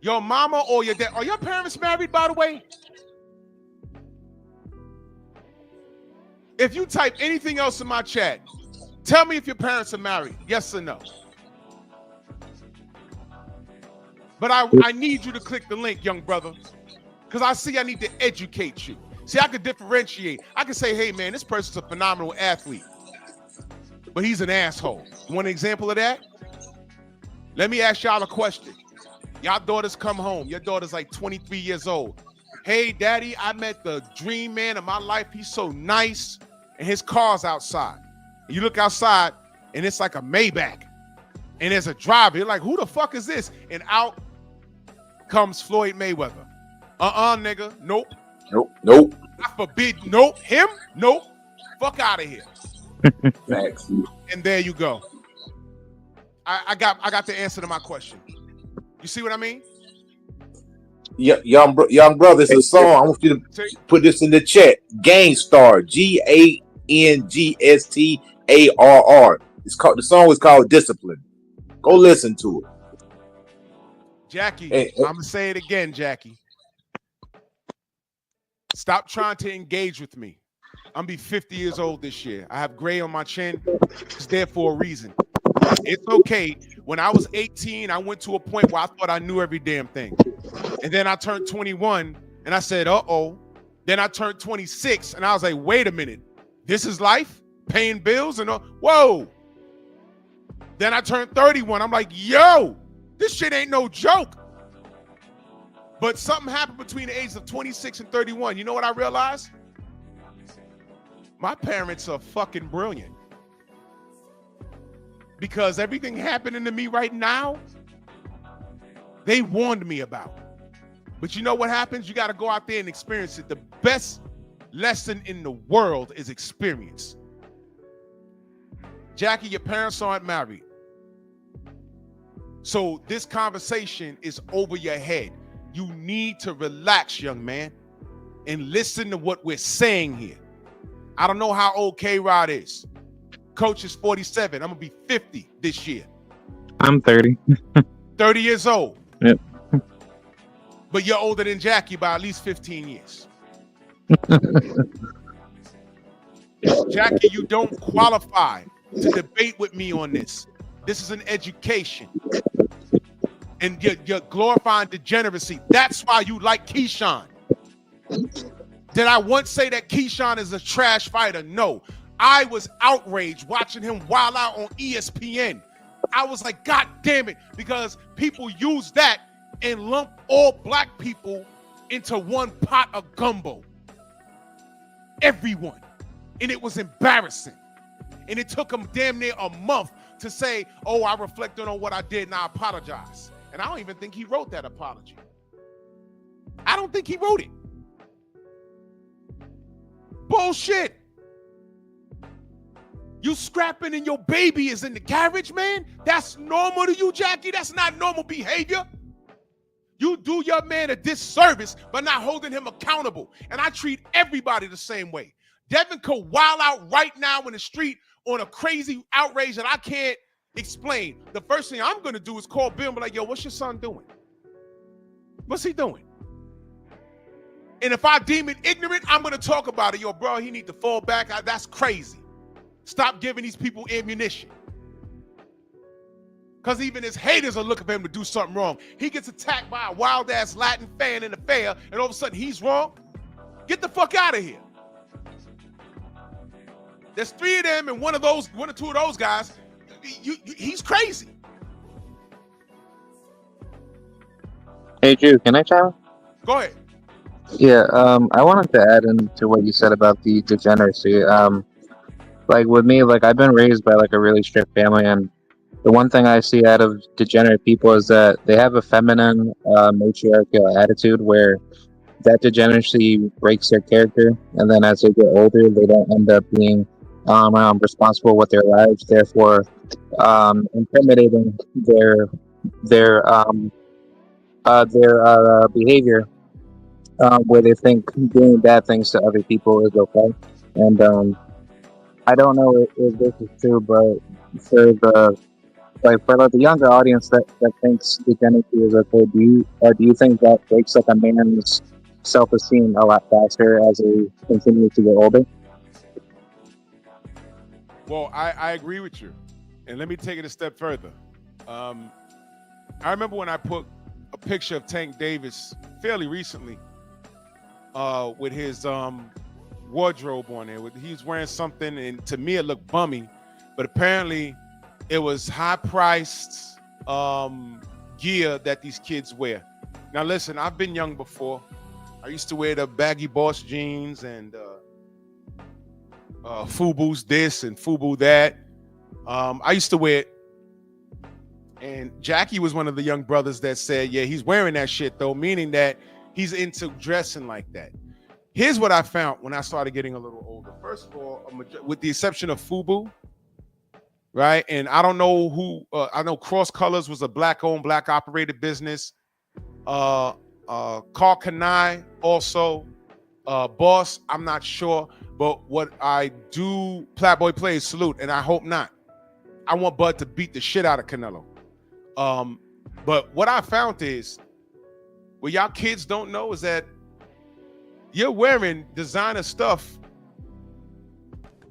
your mama or your dad, are your parents married, by the way? If you type anything else in my chat, tell me if your parents are married, yes or no. But I need you to click the link, young brother, because I need to educate you. See, I could differentiate. I could say, hey, man, this person's a phenomenal athlete, but he's an asshole. You want an example of that? Let me ask y'all a question. Y'all daughters come home. Your daughter's like 23 years old. Hey, daddy, I met the dream man of my life. He's so nice, and his car's outside. And you look outside, and it's like a Maybach, and there's a driver. You're like, who the fuck is this? And out comes Floyd Mayweather. Nigga. Nope. Nope. I forbid. Nope. Him? Nope. Fuck out of here. Facts. And there you go. I got the answer to my question. You see what I mean? Yeah, young brother, it's a song. I want you to put this in the chat. Gangstar, GANGSTARR. It's called. The song is called Discipline. Go listen to it. Jackie, Hey, I'm gonna say it again, Jackie. Stop trying to engage with me. I'm gonna be 50 years old this year. I have gray on my chin. It's there for a reason. It's okay. When I was 18, I went to a point where I thought I knew every damn thing. And then I turned 21 and I said, uh-oh. Then I turned 26 and I was like, wait a minute. This is life? Paying bills and all? Whoa. Then I turned 31. I'm like, yo, this shit ain't no joke. But something happened between the ages of 26 and 31. You know what I realized? My parents are fucking brilliant. Because everything happening to me right now, they warned me about. But you know what happens? You got to go out there and experience it. The best lesson in the world is experience. Jackie, your parents aren't married. So this conversation is over your head. You need to relax, young man, and listen to what we're saying here. I don't know how old K-Rod is. Coach is 47. I'm going to be 50 this year. I'm 30. 30 years old. Yep. But you're older than Jackie by at least 15 years. Jackie, you don't qualify to debate with me on this. This is an education. And you're glorifying degeneracy. That's why you like Keyshawn. Did I once say that Keyshawn is a trash fighter? No. I was outraged watching him wild out on ESPN. I was like, God damn it, because people use that and lump all black people into one pot of gumbo. Everyone. And it was embarrassing. And it took him damn near a month to say, oh, I reflected on what I did and I apologize. And I don't even think he wrote that apology. I don't think he wrote it. Bullshit. You scrapping and your baby is in the carriage, man? That's normal to you, Jackie? That's not normal behavior. You do your man a disservice by not holding him accountable. And I treat everybody the same way. Devin could wild out right now in the street on a crazy outrage that I can't explain. The first thing I'm going to do is call Bill and be like, yo, what's your son doing? What's he doing? And if I deem it ignorant, I'm going to talk about it. Yo, bro, he need to fall back. That's crazy. Stop giving these people ammunition. Because even his haters are looking for him to do something wrong. He gets attacked by a wild-ass Latin fan in the fair, and all of a sudden he's wrong. Get the fuck out of here. There's three of them, and one or two of those guys, he's crazy. Hey, Drew, can I chime? Go ahead. Yeah, I wanted to add into what you said about the degeneracy. Like with me, like I've been raised by like a really strict family, and the one thing I see out of degenerate people is that they have a feminine, matriarchal attitude where that degeneracy breaks their character, and then as they get older, they don't end up being responsible with their lives, therefore intimidating their behavior, where they think doing bad things to other people is okay. And I don't know if this is true, but for the younger audience that thinks degeneracy is okay, do you think that breaks like a man's self-esteem a lot faster as they continue to get older? Well, I agree with you. And let me take it a step further. I remember when I put a picture of Tank Davis fairly recently with his wardrobe on there. He was wearing something, and to me it looked bummy, but apparently it was high-priced gear that these kids wear. Now listen, I've been young before. I used to wear the baggy Boss jeans and FUBU's this and FUBU that. I used to wear it. And Jackie was one of the young brothers that said, yeah, he's wearing that shit though, meaning that he's into dressing like that. Here's what I found when I started getting a little older. First of all, with the exception of FUBU, right? And I don't know who. I know Cross Colors was a black-owned, black-operated business. Carl Kanai also. Boss, I'm not sure, but what I do, Playboy plays salute, and I hope not. I want Bud to beat the shit out of Canelo. But what I found is, what y'all kids don't know is that you're wearing designer stuff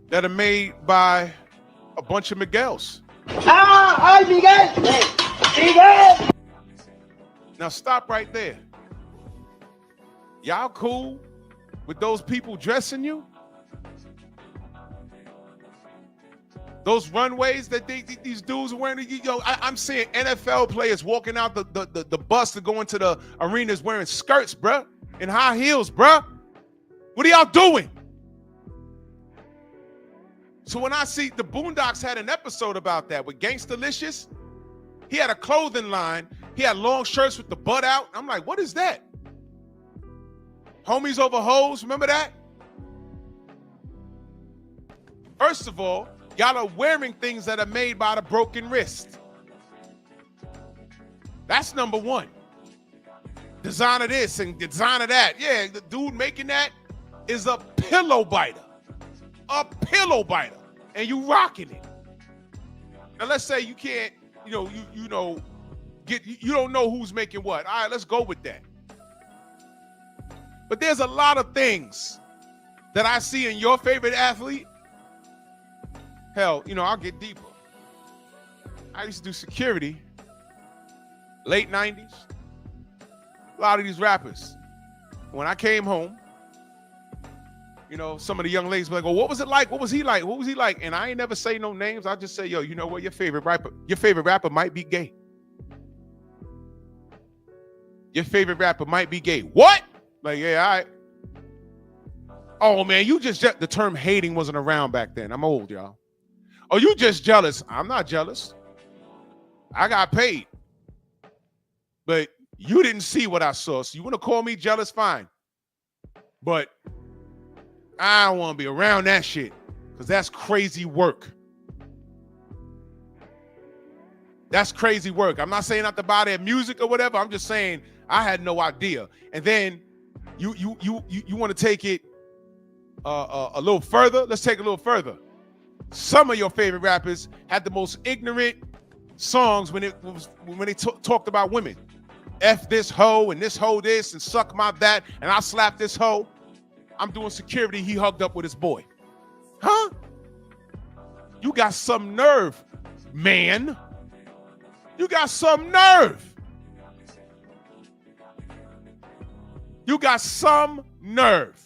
that are made by a bunch of Miguels. Miguel! Now stop right there. Y'all cool with those people dressing you? Those runways that these dudes are wearing, I'm seeing NFL players walking out the bus to go into the arenas wearing skirts, bruh, and high heels, bruh. What are y'all doing? So when I see the Boondocks had an episode about that with Gangstalicious, he had a clothing line. He had long shirts with the butt out. I'm like, what is that? Homies over hoes, remember that? First of all, y'all are wearing things that are made by the broken wrist. That's number one. Designer this and designer that. Yeah, the dude making that is a pillow biter. A pillow biter. And you rocking it. Now let's say you can't, you don't know who's making what. All right, let's go with that. But there's a lot of things that I see in your favorite athlete. Hell, I'll get deeper. I used to do security, late 90s. A lot of these rappers. When I came home, some of the young ladies were like, "Oh, what was it like? What was he like? What was he like?" And I ain't never say no names. I just say, "Yo, you know what? Your favorite rapper might be gay. Your favorite rapper might be gay." What? Like, yeah, all right. Oh man, the term hating wasn't around back then. I'm old, y'all. Oh, you just jealous. I'm not jealous. I got paid. But you didn't see what I saw. So you want to call me jealous? Fine. But I don't want to be around that shit because that's crazy work. That's crazy work. I'm not saying not to buy their music or whatever. I'm just saying I had no idea. And then you want to take it a little further? Let's take it a little further. Some of your favorite rappers had the most ignorant songs when they talked about women. F this hoe and this hoe this and suck my that and I slap this hoe. I'm doing security. He hugged up with his boy. Huh? You got some nerve, man. You got some nerve. You got some nerve.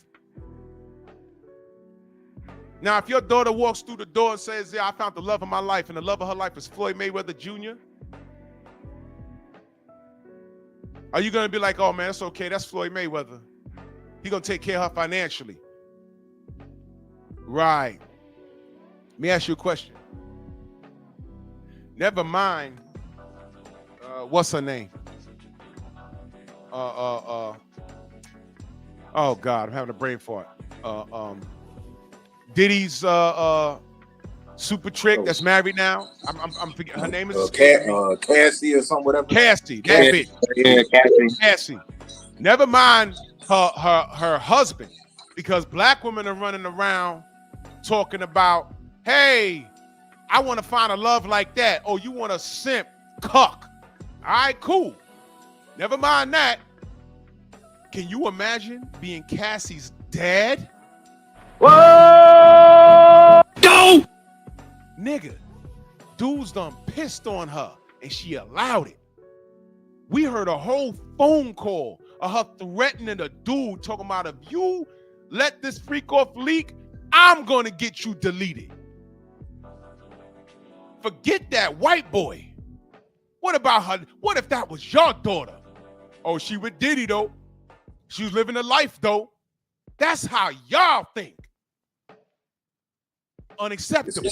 Now, if your daughter walks through the door and says, "Yeah, I found the love of my life," and the love of her life is Floyd Mayweather Jr., are you going to be like, "Oh, man, it's okay. That's Floyd Mayweather. He's going to take care of her financially"? Right. Let me ask you a question. Never mind. What's her name? Oh, God, I'm having a brain fart. Diddy's super trick that's married now. I'm forgetting her name is Cassie or something, whatever. Cassie, that bitch. Yeah, Cassie. Never mind her husband, because black women are running around talking about, "Hey, I want to find a love like that." Oh, you want a simp cuck? All right, cool. Never mind that. Can you imagine being Cassie's dad? Whoa! No! Nigga, dudes done pissed on her and she allowed it. We heard a whole phone call of her threatening a dude, talking about, "If you let this freak off leak, I'm gonna get you deleted." Forget that white boy. What about her? What if that was your daughter? Oh, she with Diddy though. She was living a life though. That's how y'all think. Unacceptable.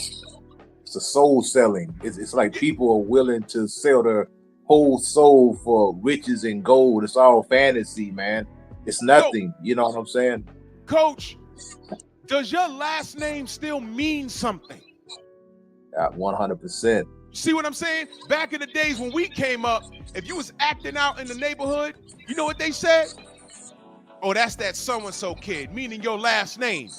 It's a soul selling. It's like people are willing to sell their whole soul for riches and gold. It's all fantasy, man. It's nothing. You know what I'm saying? Coach, does your last name still mean something? 100%. See what I'm saying? Back in the days when we came up, if you was acting out in the neighborhood, you know what they said? Oh, that's that so-and-so kid, meaning your last name.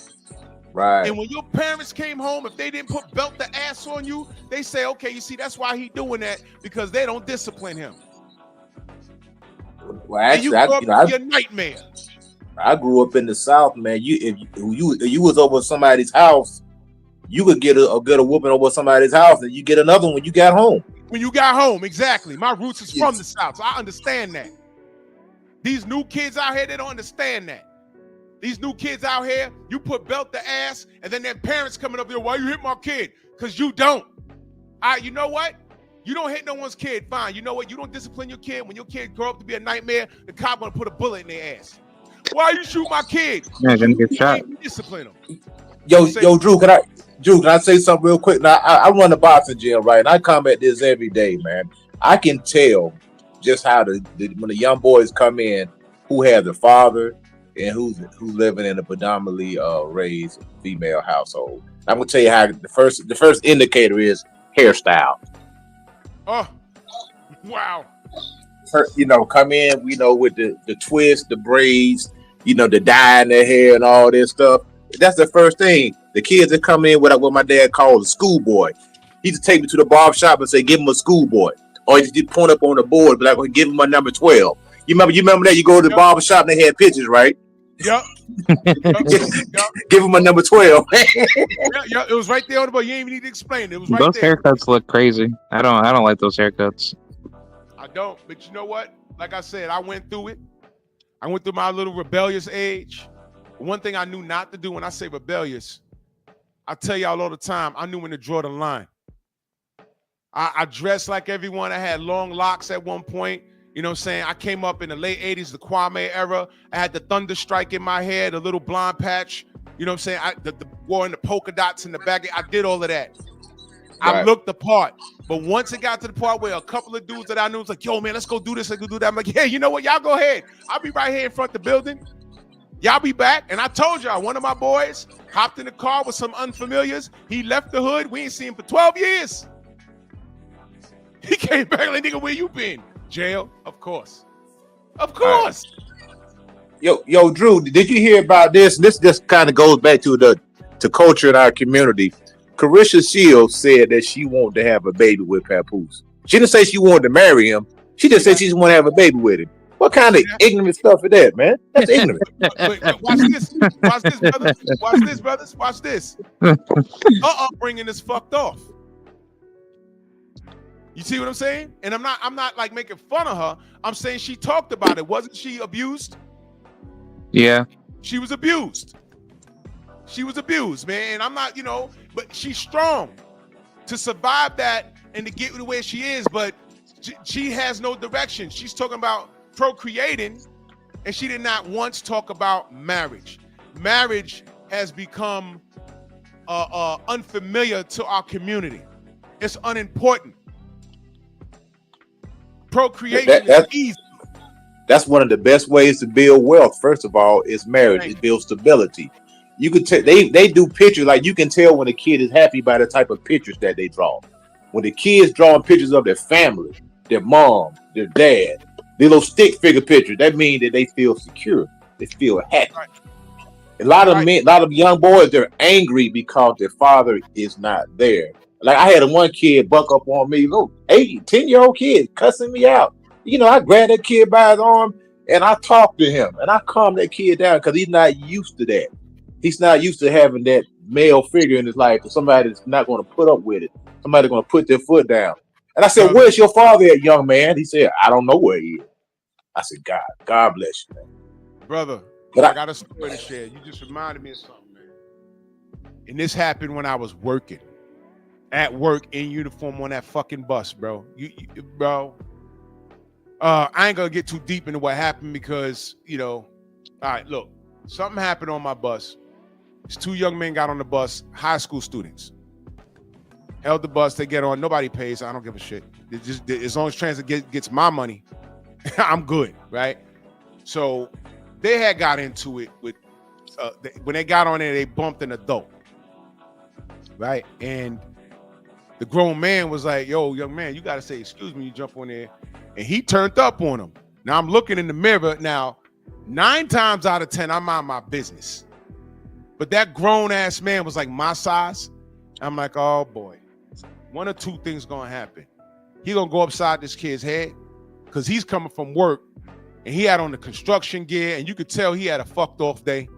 Right. And when your parents came home, if they didn't put belt the ass on you, they say, okay, you see, that's why he doing that, because they don't discipline him. Well, actually, be a nightmare. I grew up in the South, man. If you was over somebody's house, you could get a whooping over somebody's house, and you get another one when you got home. When you got home, exactly. My roots is from the South, so I understand that. These new kids out here, they don't understand that. These new kids out here, you put belt the ass, and then their parents coming up there, why you hit my kid? Because you don't. All right, you know what? You don't hit no one's kid, fine. You know what? You don't discipline your kid. When your kid grow up to be a nightmare, the cop gonna put a bullet in their ass. Why you shoot my kid? Yeah, gonna get shot. Discipline them. Yo, Drew, can I say something real quick? Now, I run a boxing gym, right? And I come at this every day, man. I can tell just how when the young boys come in, who have the father and who's living in a predominantly raised female household. I'm gonna tell you how the first indicator is hairstyle. Oh, wow. Come in, with the twist, the braids, the dye in their hair and all this stuff. That's the first thing. The kids that come in with what my dad called a schoolboy. He just take me to the barber shop and say, give him a schoolboy. Or he just point up on the board, but like, give him a number 12. You remember that? You go to the barber shop and they had pictures, right? Yep. Give him a number 12. Yeah, it was right there on the board. You ain't even need to explain it. It was right there. Those haircuts look crazy. I don't like those haircuts. I don't, but you know what? Like I said, I went through it. I went through my little rebellious age. One thing I knew not to do, when I say rebellious, I tell y'all all the time, I knew when to draw the line. I dressed like everyone. I had long locks at one point. You know what I'm saying? I came up in the late 80s, the Kwame era. I had the thunder strike in my hair, the little blonde patch. You know what I'm saying? The wearing the polka dots in the back. I did all of that. Right. I looked the part. But once it got to the part where a couple of dudes that I knew was like, yo, man, let's go do this. Let's go do that. I'm like, hey, you know what? Y'all go ahead. I'll be right here in front of the building. Y'all be back. And I told y'all, one of my boys hopped in the car with some unfamiliars. He left the hood. We ain't seen him for 12 years. He came back like, nigga, where you been? Jail, of course. Of course. Right. Yo, Drew, did you hear about this? This just kind of goes back to culture in our community. Carisha Shields said that she wanted to have a baby with Papoose. She didn't say she wanted to marry him. She just said she just wanted to have a baby with him. What kind of ignorant stuff is that, man? That's ignorant. But watch this. Watch this, brothers. Watch this, brothers. Watch this. Her upbringing is fucked off. You see what I'm saying? And I'm not like making fun of her. I'm saying she talked about it. Wasn't she abused? Yeah. She was abused. She was abused, man. And I'm not, but she's strong to survive that and to get to where she is. But she has no direction. She's talking about procreating, and she did not once talk about marriage. Marriage has become unfamiliar to our community. It's unimportant. Procreation is easy. That's one of the best ways to build wealth. First of all, is marriage. It builds stability. You could they do pictures, like you can tell when a kid is happy by the type of pictures that they draw. When the kids drawing pictures of their family, their mom, their dad, their little stick figure pictures, that means that they feel secure. They feel happy. Right. A lot of men, a lot of young boys, they're angry because their father is not there. Like I had one kid buck up on me, little 10-year-old kid cussing me out. I grabbed that kid by his arm and I talked to him and I calmed that kid down because he's not used to that. He's not used to having that male figure in his life, or somebody that's not going to put up with it. Somebody going to put their foot down. And I said, where's your father at, young man? He said, I don't know where he is. I said, God bless you, man. Brother, but I got a story to share. You just reminded me of something, man. And this happened when I was working. At work in uniform on that fucking bus, bro. Bro. I ain't gonna get too deep into what happened because, all right, look, something happened on my bus. These two young men got on the bus, high school students. Held the bus, they get on, nobody pays, I don't give a shit. As long as transit gets my money, I'm good, right? So they had got into it with when they got on there, they bumped an adult, right? And the grown man was like, "Yo, young man, you gotta say excuse me." You jump on there, and he turned up on him. Now I'm looking in the mirror. Now, 9 times out of 10, I mind my business, but that grown ass man was like my size. I'm like, oh boy, one or two things gonna happen. He gonna go upside this kid's head because he's coming from work and he had on the construction gear, and you could tell he had a fucked off day.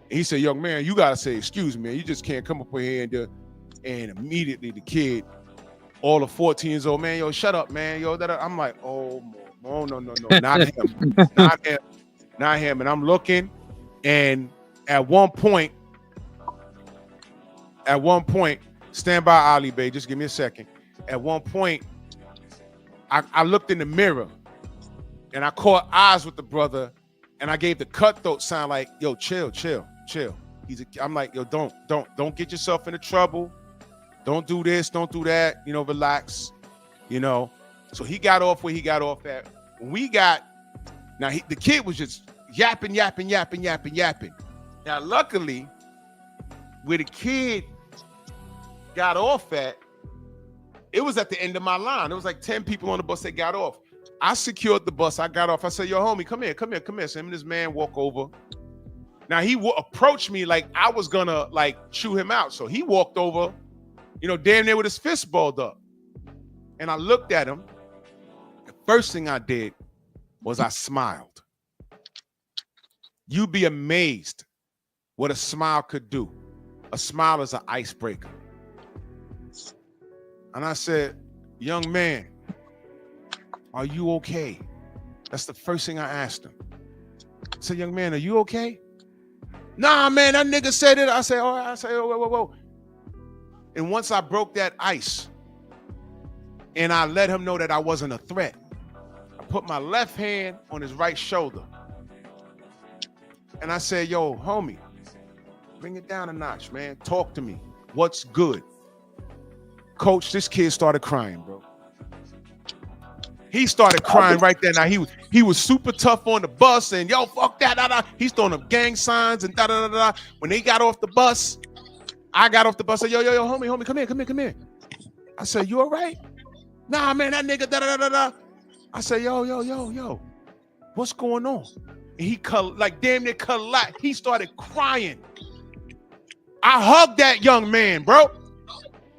And he said, "Young man, you gotta say excuse me. You just can't come up here and do." And immediately the kid, all the 14 years old, man, yo, shut up, man, yo. I'm like, oh no, not him, not him. And I'm looking, and at one point, stand by, Ali Bay. Just give me a second. At one point, I looked in the mirror, and I caught eyes with the brother, and I gave the cutthroat sign, like, yo, chill. I'm like, yo, don't get yourself into trouble. Don't do this, don't do that. You know, relax. You know. So he got off where he got off at. When we got, the kid was just yapping. Now, luckily, where the kid got off at, it was at the end of my line. There was like 10 people on the bus that got off. I secured the bus. I got off. I said, yo, homie, come here. So him and this man walk over. Now, he approached me like I was gonna like chew him out. So he walked over, you know, damn near with his fist balled up. And I looked at him. The first thing I did was I smiled. You'd be amazed what a smile could do. A smile is an icebreaker. And I said, young man, are you okay? That's the first thing I asked him. I said, young man, are you okay? Nah, man, that nigga said it. I said, whoa. And once I broke that ice and I let him know that I wasn't a threat, I put my left hand on his right shoulder. And I said, yo, homie, bring it down a notch, man. Talk to me. What's good? Coach, this kid started crying, bro. He started crying right there. Now he was super tough on the bus, and yo, fuck that. He's throwing up gang signs and da. When they got off the bus, I got off the bus. I said, yo, homie, come here. I said, you all right? Nah, man, that nigga da. I said, yo, what's going on? And he like damn near collapsed. He started crying. I hugged that young man, bro.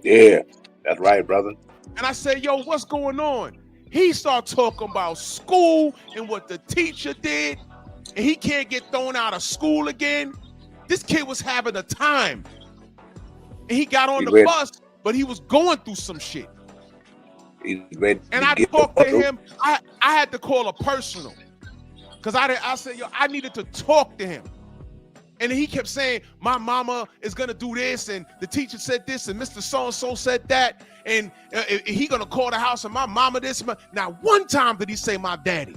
Yeah, that's right, brother. And I said, yo, what's going on? He started talking about school and what the teacher did, and he can't get thrown out of school again. This kid was having a time. And he got on the bus, but he was going through some shit. He's ready. And I talked to him. I had to call a personal. Because I said, yo, I needed to talk to him. And he kept saying, my mama is going to do this, and the teacher said this, and Mr. So-and-so said that, and he going to call the house, and my mama this. Now, one time did he say my daddy.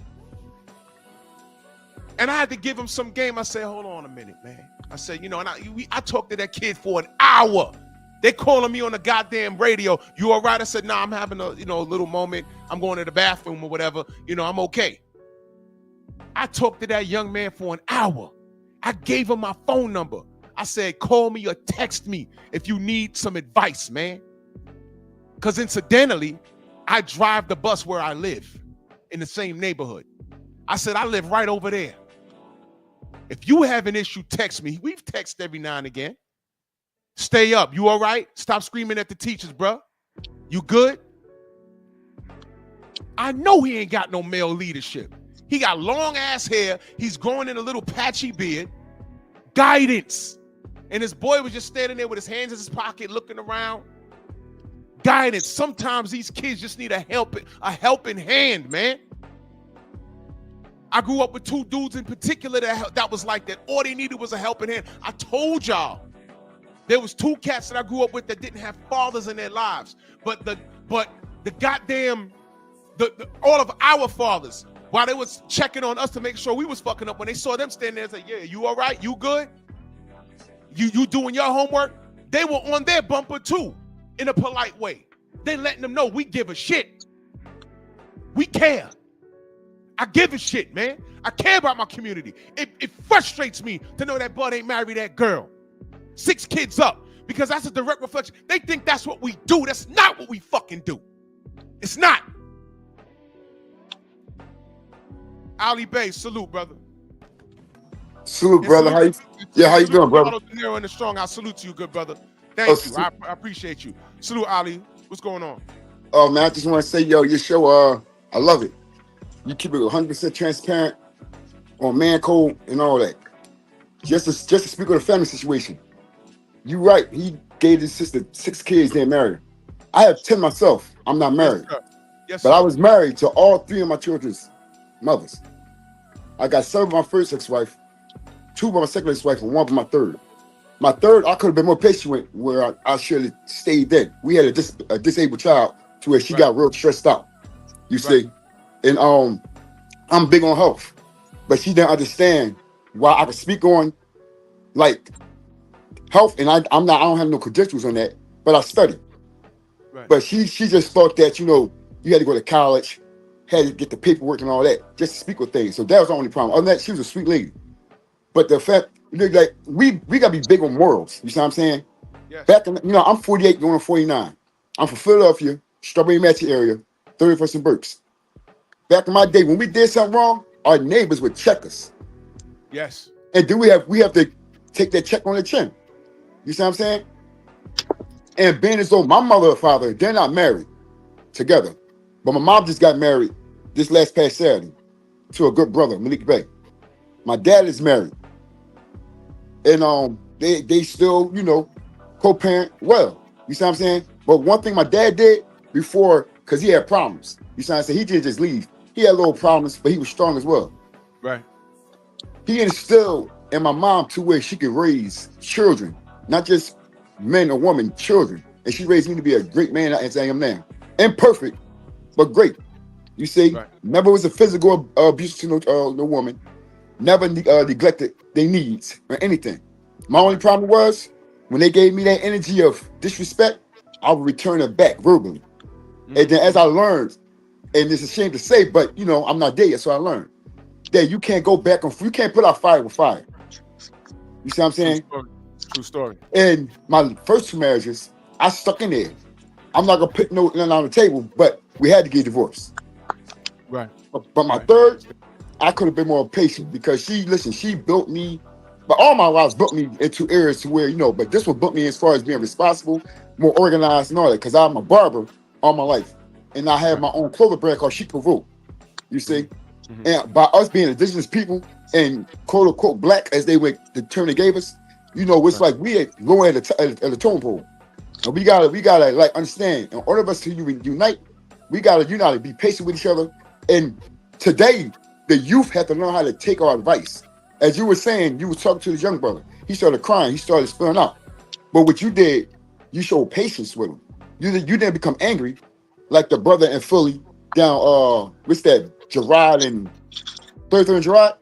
And I had to give him some game. I said, hold on a minute, man. I said, you know, and I talked to that kid for an hour. They calling me on the goddamn radio. You all right? I said, nah, I'm having a little moment. I'm going to the bathroom or whatever. You know, I'm okay. I talked to that young man for an hour. I gave him my phone number. I said, call me or text me if you need some advice, man. Because incidentally, I drive the bus where I live in the same neighborhood. I said, I live right over there. If you have an issue, text me. We've texted every now and again. Stay up. You all right? Stop screaming at the teachers, bro. You good? I know he ain't got no male leadership. He got long ass hair. He's growing in a little patchy beard. Guidance. And his boy was just standing there with his hands in his pocket looking around. Guidance. Sometimes these kids just need a helping hand, man. I grew up with 2 dudes in particular that was like that. All they needed was a helping hand. I told y'all. There was 2 cats that I grew up with that didn't have fathers in their lives. But the goddamn all of our fathers, while they was checking on us to make sure we was fucking up, when they saw them standing there and said, yeah, you all right? You good? You doing your homework? They were on their bumper too, in a polite way. They letting them know we give a shit. We care. I give a shit, man. I care about my community. It frustrates me to know that Bud ain't married that girl. 6 kids up, because that's a direct reflection. They think that's what we do. That's not what we fucking do. It's not. Ali Bay, salute, brother. Salute, brother. How you? Yeah, how you doing, brother? And the strong. I salute to you, good brother. Thank you. I appreciate you. Salute, Ali. What's going on? Oh man, I just want to say, yo, your show, I love it. You keep it 100% transparent on man code and all that. Just to speak on the family situation. You right. He gave his sister 6 kids. They're married. I have 10 myself. I'm not married. Yes, but I was married to all 3 of my children's mothers. I got 7 by my first ex-wife, 2 by my second ex-wife, and 1 by my third. My third, I could have been more patient with, where I should have stayed then. We had a disabled child to where she got real stressed out. You see? And I'm big on health. But she didn't understand why I could speak on like health, and I don't have no credentials on that, but I studied. Right. But she just thought that, you know, you had to go to college, had to get the paperwork and all that, just to speak with things. So that was the only problem. Other than that, she was a sweet lady. But the fact, like, we gotta be big on morals. You see what I'm saying? Yes. Back in, I'm 48 going on 49. I'm from Philadelphia, Strawberry Matchy area, 31st and Berks. Back in my day, when we did something wrong, our neighbors would check us. Yes. And then we have to take that check on the chin. You see what I'm saying? And being as though my mother and father, they're not married together. But my mom just got married this past Saturday to a good brother, Malik Bey. My dad is married. And they still, co-parent well. You see what I'm saying? But one thing my dad did before, because he had problems. You see what I'm saying? He didn't just leave. He had little problems, but he was strong as well. Right. He instilled in my mom to where she could raise children, not just men or women, children. And she raised me to be a great man as I am now. Imperfect, but great. You see, never was a physical abuse to no woman. Never neglected their needs or anything. My only problem was when they gave me that energy of disrespect, I would return it back verbally. Mm-hmm. And then as I learned, and it's a shame to say, but I'm not there yet, so I learned that you can't go back you can't put out fire with fire. You see what I'm saying? True story. And my first 2 marriages, I stuck in there. I'm not gonna put nothing on the table, but we had to get divorced. Right. But my third, I could have been more patient because she built me, but all my wives built me into areas to where, but this one built me as far as being responsible, more organized and all that, because I'm a barber all my life. And I have my own clothing brand called Chic Peru. You see? Mm-hmm. And by us being indigenous people and quote unquote black, as they were the term they gave us, it's like we are lower at the tone pole. And we gotta like understand, in order for us to unite, we gotta unite, be patient with each other. And today, the youth have to learn how to take our advice. As you were saying, you were talking to this young brother. He started crying. He started spilling out. But what you did, you showed patience with him. You didn't become angry like the brother in Philly down, what's that, Gerard and 33rd and Gerard,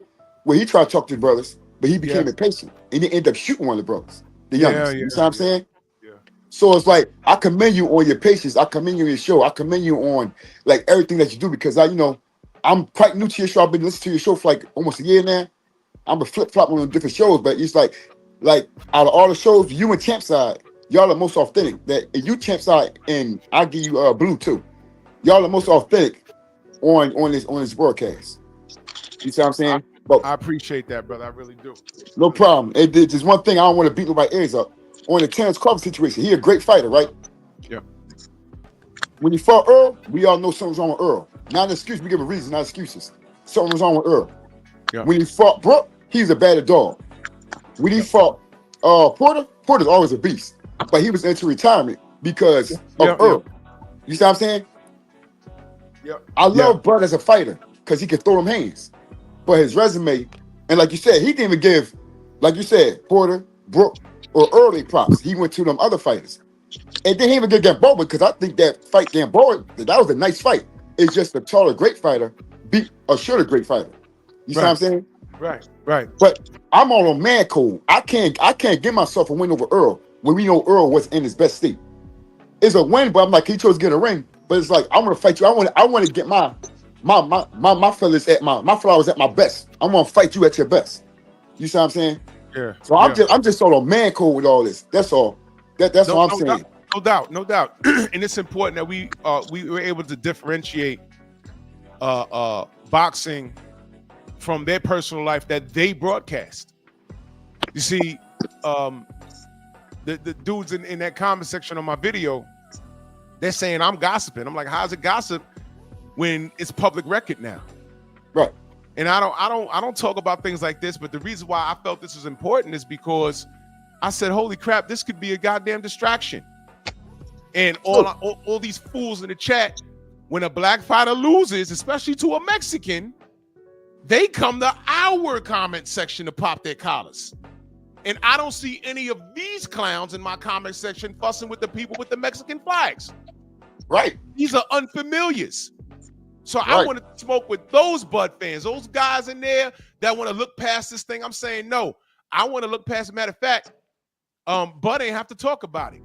where he tried to talk to the brothers, but he became impatient. And he ended up shooting one of the brothers, the youngest. You see what I'm saying? Yeah. So it's like, I commend you on your patience. I commend you on your show. I commend you on like everything that you do, because I'm quite new to your show. I've been listening to your show for like almost a year now. I'm a flip-flop on different shows, but it's like out of all the shows, you and Champside, y'all are most authentic. That you Champside, and I'll give you Blue too. Y'all are most authentic on this broadcast. You see what I'm saying? I appreciate that, brother. I really do. No problem. There's one thing I don't want to beat nobody's ears up. On the Terrence Crawford situation, he a great fighter, right? Yeah. When he fought Earl, we all know something's wrong with Earl. Not an excuse. We give a reason, not excuses. Something was wrong with Earl. Yeah. When he fought Brooke, he's a bad dog. When he fought Porter's always a beast. But he was into retirement because of Earl. You see what I'm saying? Yeah. I love Bud as a fighter because he can throw them hands. But his resume, and like you said, he didn't even give, like you said, Porter, Brooke, or early props. He went to them other fighters. And then he even get Gamboa, because I think that fight Gamboa, that was a nice fight. It's just a taller, great fighter beat a shorter, great fighter. You see what I'm saying? Right. But I'm on man code. I can't give myself a win over Earl when we know Earl was in his best state. It's a win, but I'm like, he chose to get a ring. But it's like, I want to fight you. I want to get my my fellas at my flowers at my best. I'm gonna fight you at your best. You see what I'm saying? Yeah. So I'm just sort of man code with all this. That's all. That's what I'm saying. No doubt. And it's important that we were able to differentiate boxing from their personal life that they broadcast. You see, the dudes in that comment section on my video, they're saying I'm gossiping. I'm like, how's it gossip when it's public record now? Right. And I don't talk about things like this, but the reason why I felt this was important is because I said, holy crap, this could be a goddamn distraction. And all these fools in the chat, when a black fighter loses, especially to a Mexican, they come to our comment section to pop their collars. And I don't see any of these clowns in my comment section fussing with the people with the Mexican flags. Right. These are unfamiliars. So I want to smoke with those Bud fans, those guys in there that want to look past this thing. I'm saying, no, I want to look past it. Matter of fact, Bud ain't have to talk about it.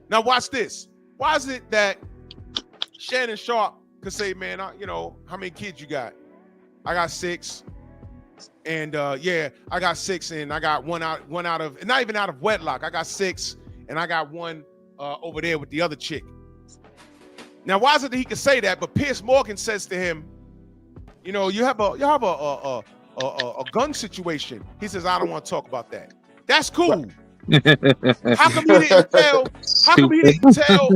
Now watch this. Why is it that Shannon Sharp could say, man, how many kids you got? I got 6. And yeah, I got 6 and I got one out of, not even out of wedlock. I got 6 and I got one over there with the other chick. Now, why is it that he could say that? But Piers Morgan says to him, you have a gun situation. He says, I don't want to talk about that. That's cool. How come he didn't tell? How come he didn't tell?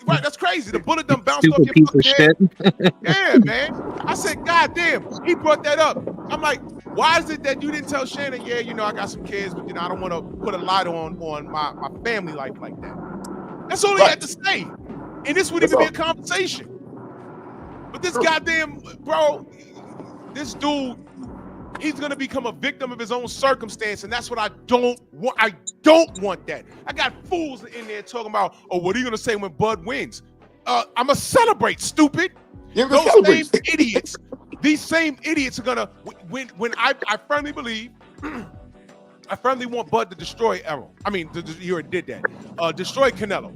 Right, that's crazy. The bullet done bounced off your fucking head. Yeah, man. I said, God damn, he brought that up. I'm like, why is it that you didn't tell Shannon? Yeah, I got some kids, but I don't want to put a light on my family life like that. That's all he had to say, and this wouldn't even be a conversation. But this goddamn bro, this dude. He's gonna become a victim of his own circumstance, and that's what I don't want. I don't want that. I got fools in there talking about, oh, what are you gonna say when Bud wins? I'm gonna celebrate, stupid. Those same idiots, these same idiots are gonna when I firmly believe, I firmly want Bud to destroy Errol. I mean, you already did that. Destroy Canelo.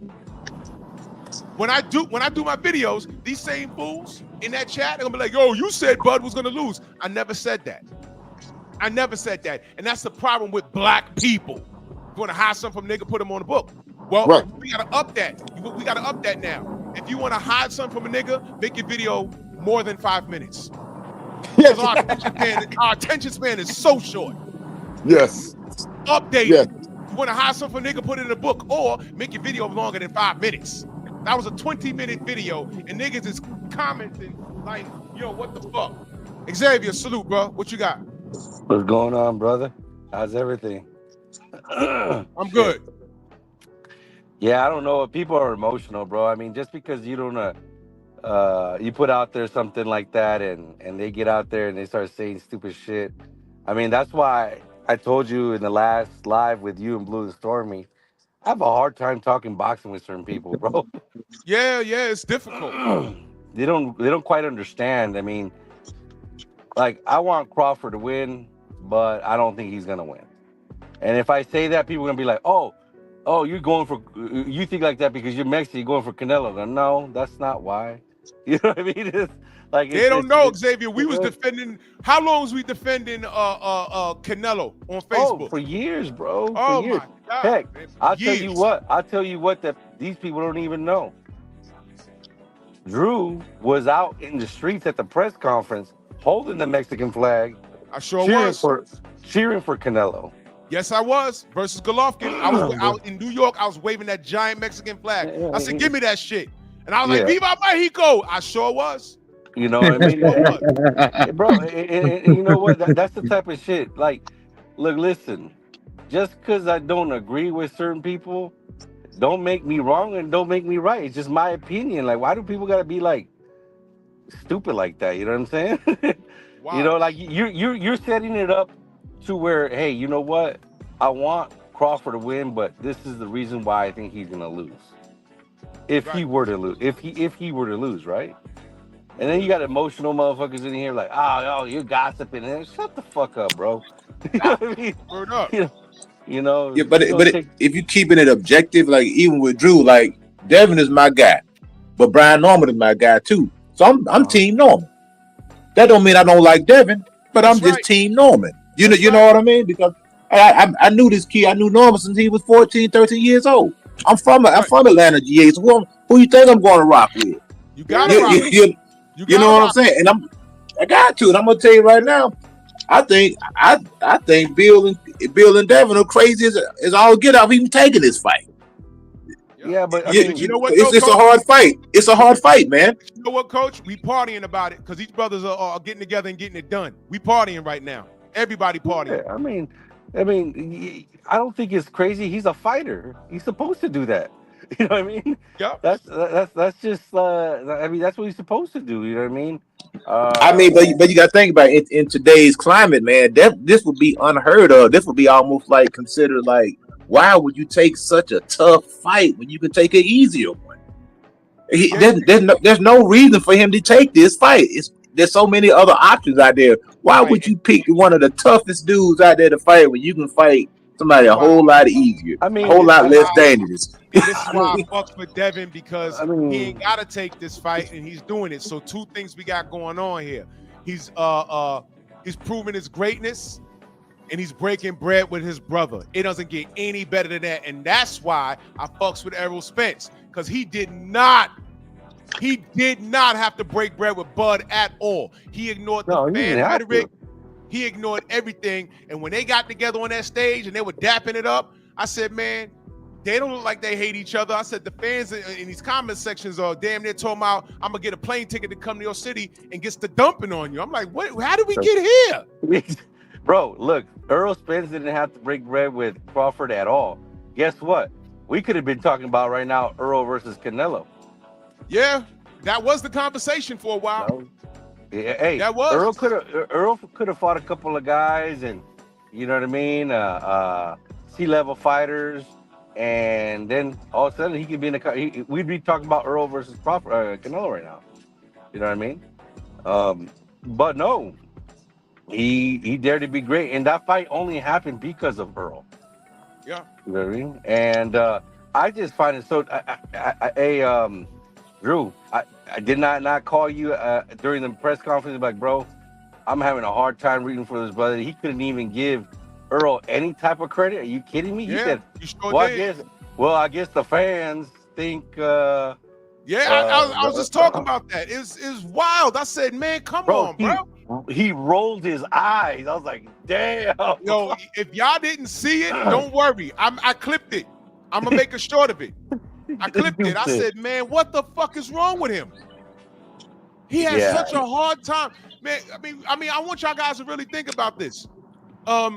When I do my videos, these same fools in that chat, they're gonna be like, yo, you said Bud was gonna lose. I never said that. I never said that. And that's the problem with black people. You want to hide something from a nigga, put him on the book. Well, we got to up that. We got to up that now. If you want to hide something from a nigga, make your video more than 5 minutes. Because our attention span is so short. Yes. Update. Yes. You want to hide something from a nigga, put it in a book, or make your video longer than 5 minutes. That was a 20-minute video, and niggas is commenting like, what the fuck? Xavier, salute, bro. What you got? What's going on, brother? How's everything? I'm good. Yeah, I don't know. People are emotional, bro. I mean, just because you don't you put out there something like that and they get out there and they start saying stupid shit. I mean, that's why I told you in the last live with you and Blue and Stormy, I have a hard time talking boxing with certain people, bro. Yeah, it's difficult. They don't quite understand. I mean, like, I want Crawford to win, but I don't think he's gonna win. And if I say that, people are gonna be like, oh, you think like that because you're Mexican, you're going for Canelo. Go, no, that's not why. You know what I mean? It's like they don't know, Xavier. We was defending. How long was we defending Canelo on Facebook? Oh, for years, bro. Oh for years. My God. Heck, Man, I'll tell you what that these people don't even know. Drew was out in the streets at the press conference holding the Mexican flag. I sure was. Cheering for Canelo. Yes, I was. Versus Golovkin. I was out in New York. I was waving that giant Mexican flag. I said, give me that shit. And I was like, Viva Mexico. I sure was. You know what I mean? Bro, and you know what? That's the type of shit. Like, look, listen. Just because I don't agree with certain people, don't make me wrong and don't make me right. It's just my opinion. Like, why do people got to be, like, stupid like that? You know what I'm saying? Wow. You know, like, you're setting it up to where, hey, you know what? I want Crawford to win, but this is the reason why I think he's gonna lose. If he were to lose, if he were to lose, right? And then you got emotional motherfuckers in here like, oh, you're gossiping. And shut the fuck up, bro. You know what I mean? Word up. You know. Yeah, but if you keeping it objective, like even with Drew, like Devin is my guy, but Brian Norman is my guy too. So I'm Team Norman. That don't mean I don't like Devin, but That's I'm just right. Team Norman. You know, That's you know right. what I mean? Because I knew this kid. I knew Norman since he was 14, 13 years old. I'm from Atlanta, GA. So who you think I'm going to rock with? You gotta rock. You know what I'm saying? And I got to, and I'm gonna tell you right now. I think Bill and Devin are crazy as all get out of even taking this fight. Yeah, but I you know what? It's a hard fight. It's a hard fight, man. You know what, Coach? We partying about it because these brothers are getting together and getting it done. We partying right now. Everybody partying. Yeah, I mean, I don't think it's crazy. He's a fighter. He's supposed to do that. You know what I mean? Yeah. That's just. I mean, that's what he's supposed to do. You know what I mean? But you got to think about it in today's climate, man. This would be unheard of. This would be almost like considered like, why would you take such a tough fight when you could take an easier one? There's no reason for him to take this fight. There's so many other options out there. Why would you pick one of the toughest dudes out there to fight when you can fight somebody a whole lot easier, a whole lot less dangerous? And this is why I fucks with Devin because he ain't gotta take this fight and he's doing it. So two things we got going on here. He's proving his greatness and he's breaking bread with his brother. It doesn't get any better than that. And that's why I fucks with Errol Spence. Because he did not have to break bread with Bud at all. He ignored the fan rhetoric. He ignored everything. And when they got together on that stage and they were dapping it up, I said, man, they don't look like they hate each other. I said the fans in these comment sections are damn near talking about I'm gonna get a plane ticket to come to your city and gets the dumping on you. I'm like, what? How did we get here? Bro, look, Earl Spence didn't have to break bread with Crawford at all. Guess what? We could have been talking about right now Earl versus Canelo. Yeah, that was the conversation for a while. Yeah, hey, that was Earl could have fought a couple of guys, and you know what I mean, C-level fighters, and then all of a sudden he could be in the. We'd be talking about Earl versus Crawford, Canelo right now. You know what I mean? But no, he dared to be great, and that fight only happened because of Earl. Yeah. You know what I mean? And I just find it so. Drew, I did not call you during the press conference. Like, bro, I'm having a hard time rooting for this brother. He couldn't even give Earl any type of credit. Are you kidding me? Yeah, he said, you sure well, did. I guess the fans think. I was just talking about that. It's wild. I said, man, come on, bro. He rolled his eyes. I was like, damn. Yo, if y'all didn't see it, don't worry. I clipped it. I'm gonna make a short of it. I clipped it. I said, man, what the fuck is wrong with him? He has such a hard time. Man, I mean, I want y'all guys to really think about this. Let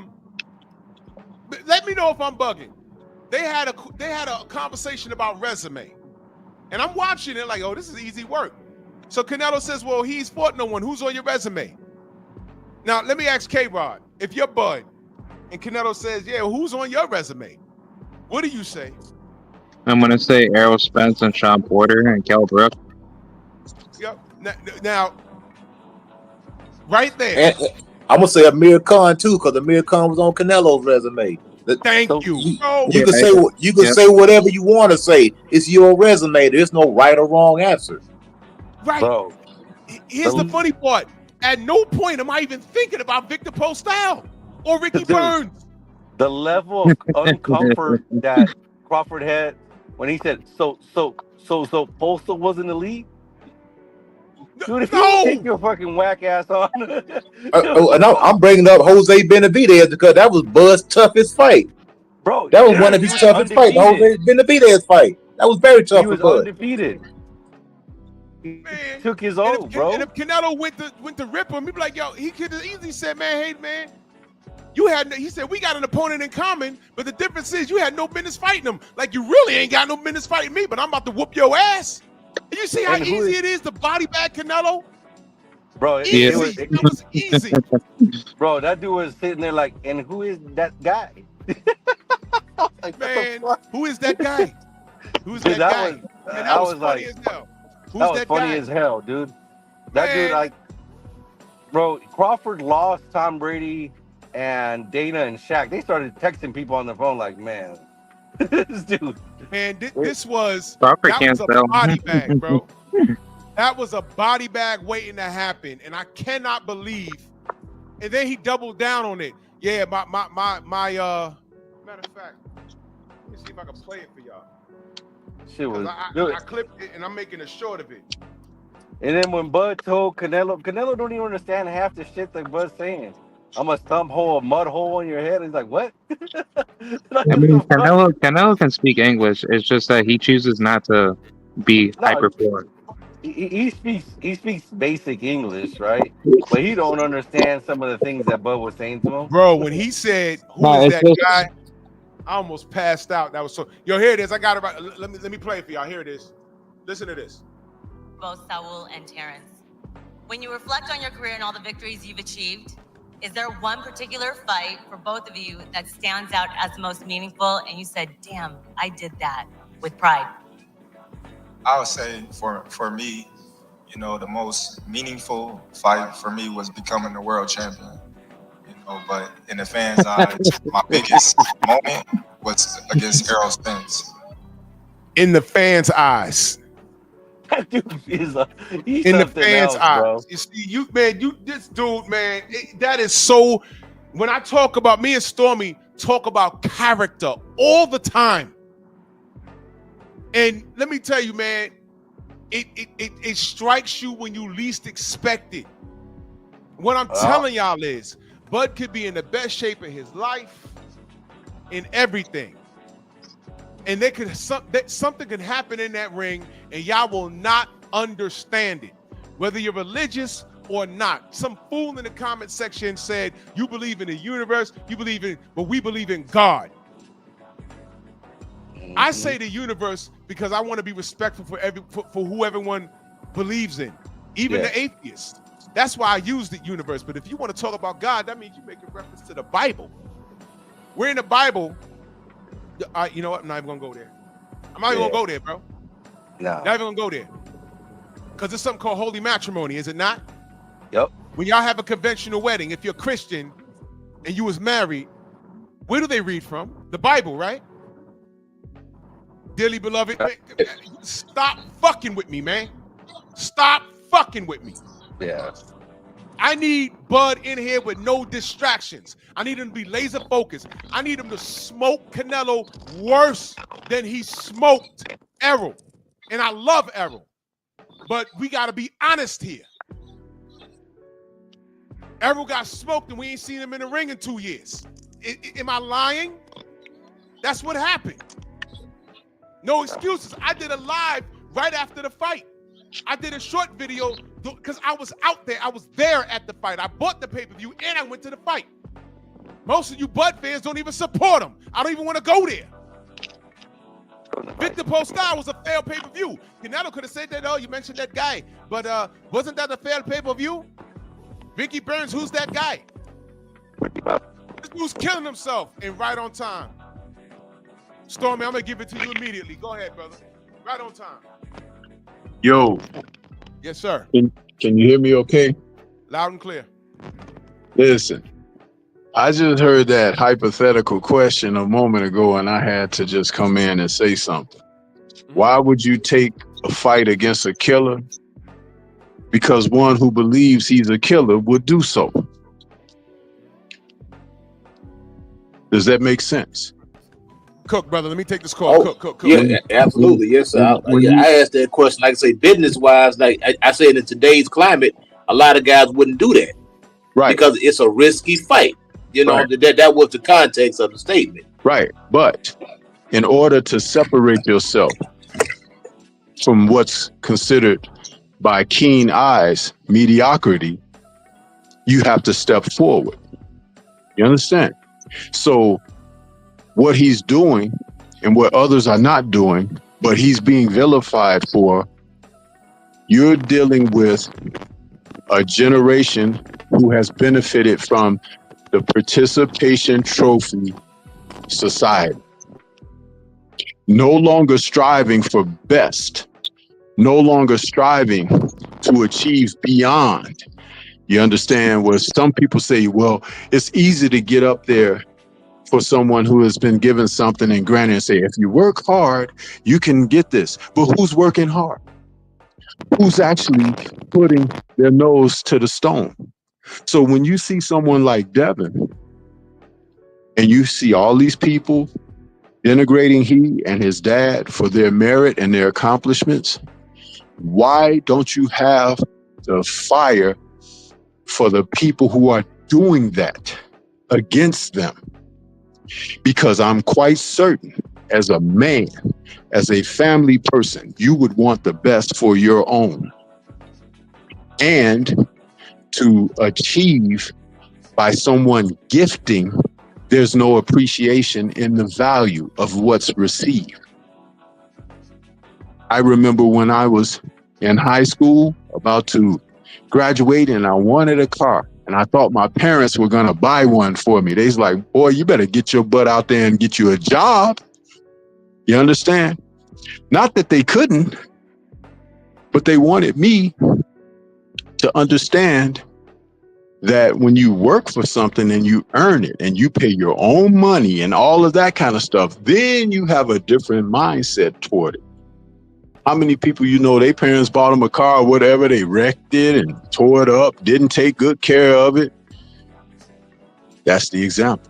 me know if I'm bugging. They had a conversation about resume. And I'm watching it like, oh, this is easy work. So Canelo says, well, he's fought no one. Who's on your resume? Now, let me ask K-Rod, if you're Bud and Canelo says, yeah, who's on your resume? What do you say? I'm going to say Errol Spence and Sean Porter and Kell Brook. Yep. Now, right there. And I'm going to say Amir Khan, too, because Amir Khan was on Canelo's resume. Thank you. You can say whatever you want to say. It's your resume. There's no right or wrong answer. Right. Bro. Here's the funny part. At no point am I even thinking about Victor Postol or Ricky Burns. The level of uncomfort that Crawford had when he said, so Postol was in the league? Dude, if you take your fucking whack ass on. And I'm bringing up Jose Benavidez because that was Bud's toughest fight. Bro, that was one of his toughest fights. Jose Benavidez fight. That was very tough. He was undefeated. He took his own, bro. And if Canelo went to rip him, he'd be like, yo, he could have easily said, man, hey, man, he said, we got an opponent in common, but the difference is you had no business fighting him. Like, you really ain't got no business fighting me, but I'm about to whoop your ass. And you see how easy it is to body bag Canelo? Bro, it was easy. Bro, that dude was sitting there like, and who is that guy? Like, man, who is that guy? Who's that guy? That was funny as hell. Who's that was funny as hell, dude. That dude, like, bro, Crawford lost Tom Brady and Dana and Shaq. They started texting people on their phone like, man, this dude. Man, this was a body bag, bro. That was a body bag waiting to happen, and I cannot believe. And then he doubled down on it. Yeah, my matter of fact, let me see if I can play it for y'all. Shit was I clipped it and I'm making a short of it. And then when Bud told Canelo don't even understand half the shit that Bud's saying. I'm a thumb hole, a mud hole in your head. He's like, what? Like, I mean, Canelo can speak English. It's just that he chooses not to be no, hyperfluent. he speaks basic English, right? But he don't understand some of the things that Bud was saying to him. Bro, when he said, "Who No, is it's that just- guy?" I almost passed out. That was so. Yo, here it is. I got it right. Let me play it for y'all. Here it is. Listen to this. Both Saul and Terrence. When you reflect on your career and all the victories you've achieved, is there one particular fight for both of you that stands out as the most meaningful and you said, damn, I did that with pride? I would say for me, you know, the most meaningful fight for me was becoming the world champion. You know, but in the fans' eyes, my biggest moment was against Errol Spence. In the fans' eyes. He's in the fans' else, eyes. bro. You see, this dude, man, that is so. When I talk about me and Stormy, talk about character all the time. And let me tell you, man, it strikes you when you least expect it. What I'm telling y'all is, Bud could be in the best shape of his life, in everything. And something could happen in that ring, and y'all will not understand it, whether you're religious or not. Some fool in the comment section said, "You believe in the universe, but we believe in God." I say the universe because I want to be respectful for who everyone believes in, even the atheists. That's why I use the universe. But if you want to talk about God, that means you make a reference to the Bible. We're in the Bible. You know what? I'm not even gonna go there. I'm not even gonna go there, bro. No. Not even gonna go there. Because there's something called holy matrimony, is it not? Yep. When y'all have a conventional wedding, if you're Christian and you was married, where do they read from? The Bible, right? Dearly beloved, man, stop fucking with me, man. Stop fucking with me. Yeah. I need Bud in here with no distractions. I need him to be laser focused. I need him to smoke Canelo worse than he smoked Errol. And I love Errol. But we got to be honest here. Errol got smoked and we ain't seen him in the ring in 2 years. Am I lying? That's what happened. No excuses. I did a live right after the fight. I did a short video because I was out there. I was there at the fight. I bought the pay-per-view and I went to the fight. Most of you Bud fans don't even support him. I don't even want to go there. Victor Postal was a failed pay-per-view. Canelo could have said that, oh, you mentioned that guy. But wasn't that a failed pay-per-view? Vicky Burns, who's that guy? This dude's killing himself and right on time. Stormy, I'm going to give it to you immediately. Go ahead, brother. Right on time. Yo. Yes, sir. Can you hear me okay? Loud and clear. Listen, I just heard that hypothetical question a moment ago, and I had to just come in and say something. Why would you take a fight against a killer? Because one who believes he's a killer would do so. Does that make sense? Cook, brother, let me take this call. Cook. Yeah, absolutely. Yes, sir. I asked that question, like I say, business-wise, like I said, in today's climate, a lot of guys wouldn't do that. Right. Because it's a risky fight. You know, that was the context of the statement. Right. But in order to separate yourself from what's considered by keen eyes mediocrity, you have to step forward. You understand? So what he's doing and what others are not doing, but he's being vilified for, you're dealing with a generation who has benefited from the participation trophy society. No longer striving for best, no longer striving to achieve beyond. You understand? Where some people say, well, it's easy to get up there for someone who has been given something and granted and say, if you work hard, you can get this. But who's working hard? who's actually putting their nose to the stone. So when you see someone like Devin and you see all these people denigrating he and his dad for their merit and their accomplishments, why don't you have the fire for the people who are doing that against them? Because I'm quite certain, as a man, as a family person, you would want the best for your own. And to achieve by someone gifting, there's no appreciation in the value of what's received. I remember when I was in high school, about to graduate, and I wanted a car. And I thought my parents were going to buy one for me. They's like, boy, you better get your butt out there and get you a job. You understand? Not that they couldn't, but they wanted me to understand that when you work for something and you earn it and you pay your own money and all of that kind of stuff, then you have a different mindset toward it. How many people you know, their parents bought them a car or whatever, they wrecked it and tore it up, didn't take good care of it? That's the example.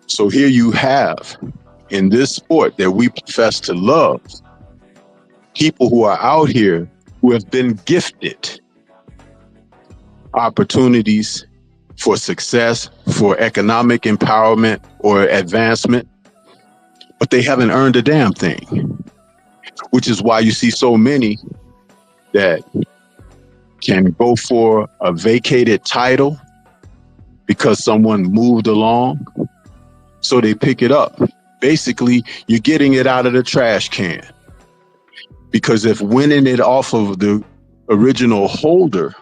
So here you have, in this sport that we profess to love, people who are out here who have been gifted opportunities for success, for economic empowerment or advancement, but they haven't earned a damn thing. Which is why you see so many that can go for a vacated title because someone moved along, so they pick it up. Basically, you're getting it out of the trash can. Because if winning it off of the original holder,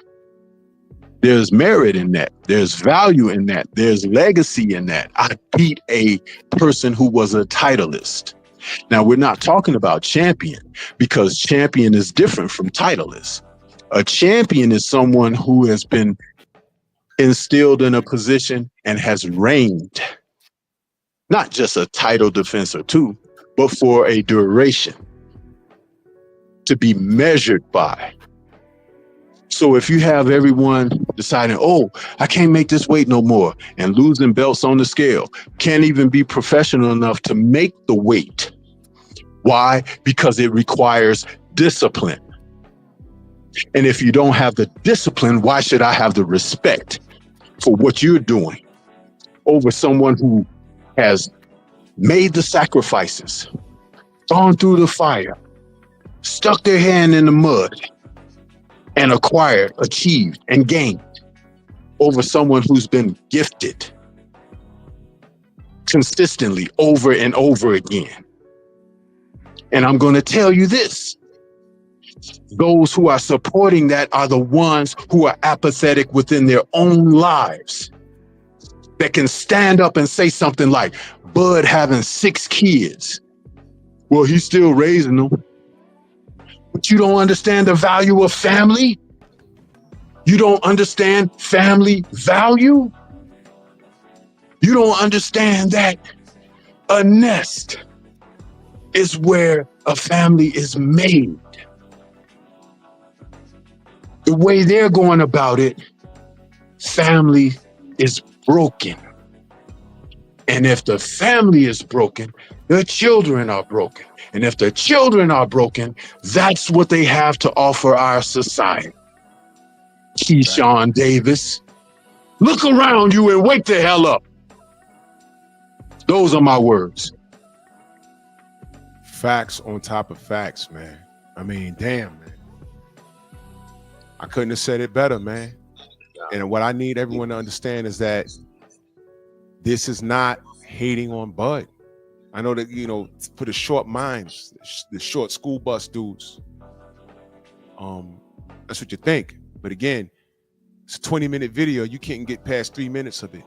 there's merit in that. There's value in that. There's legacy in that. I beat a person who was a titleist. Now, we're not talking about champion, because champion is different from titleist. A champion is someone who has been instilled in a position and has reigned. Not just a title defense or two, but for a duration to be measured by. So if you have everyone deciding, oh, I can't make this weight no more, and losing belts on the scale, can't even be professional enough to make the weight. Why? Because it requires discipline. And if you don't have the discipline, why should I have the respect for what you're doing over someone who has made the sacrifices, gone through the fire, stuck their hand in the mud, and acquired, achieved, and gained over someone who's been gifted consistently over and over again? And I'm going to tell you this. Those who are supporting that are the ones who are apathetic within their own lives, that can stand up and say something like, Bud having 6 kids. Well, he's still raising them. But you don't understand the value of family? You don't understand family value? You don't understand that a nest is where a family is made. The way they're going about it, family is broken. And if the family is broken, the children are broken. And if the children are broken, that's what they have to offer our society. Keyshawn Davis, look around you and wake the hell up. Those are my words. Facts on top of facts, man. I mean, damn, man. I couldn't have said it better, man. And what I need everyone to understand is that this is not hating on Bud. I know that, you know, for the short minds, the short school bus dudes, that's what you think. But again, it's a 20-minute video. You can't get past 3 minutes of it.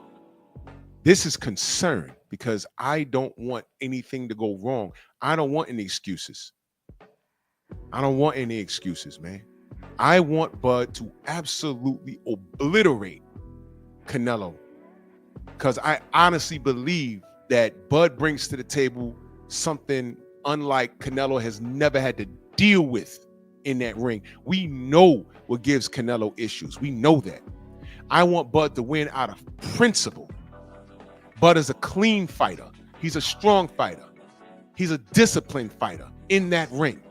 This is concern because I don't want anything to go wrong. I don't want any excuses. I don't want any excuses, man. I want Bud to absolutely obliterate Canelo, because I honestly believe that Bud brings to the table something unlike Canelo has never had to deal with in that ring. We know what gives Canelo issues. We know that. I want Bud to win out of principle. Bud is a clean fighter. He's a strong fighter. He's a disciplined fighter in that ring.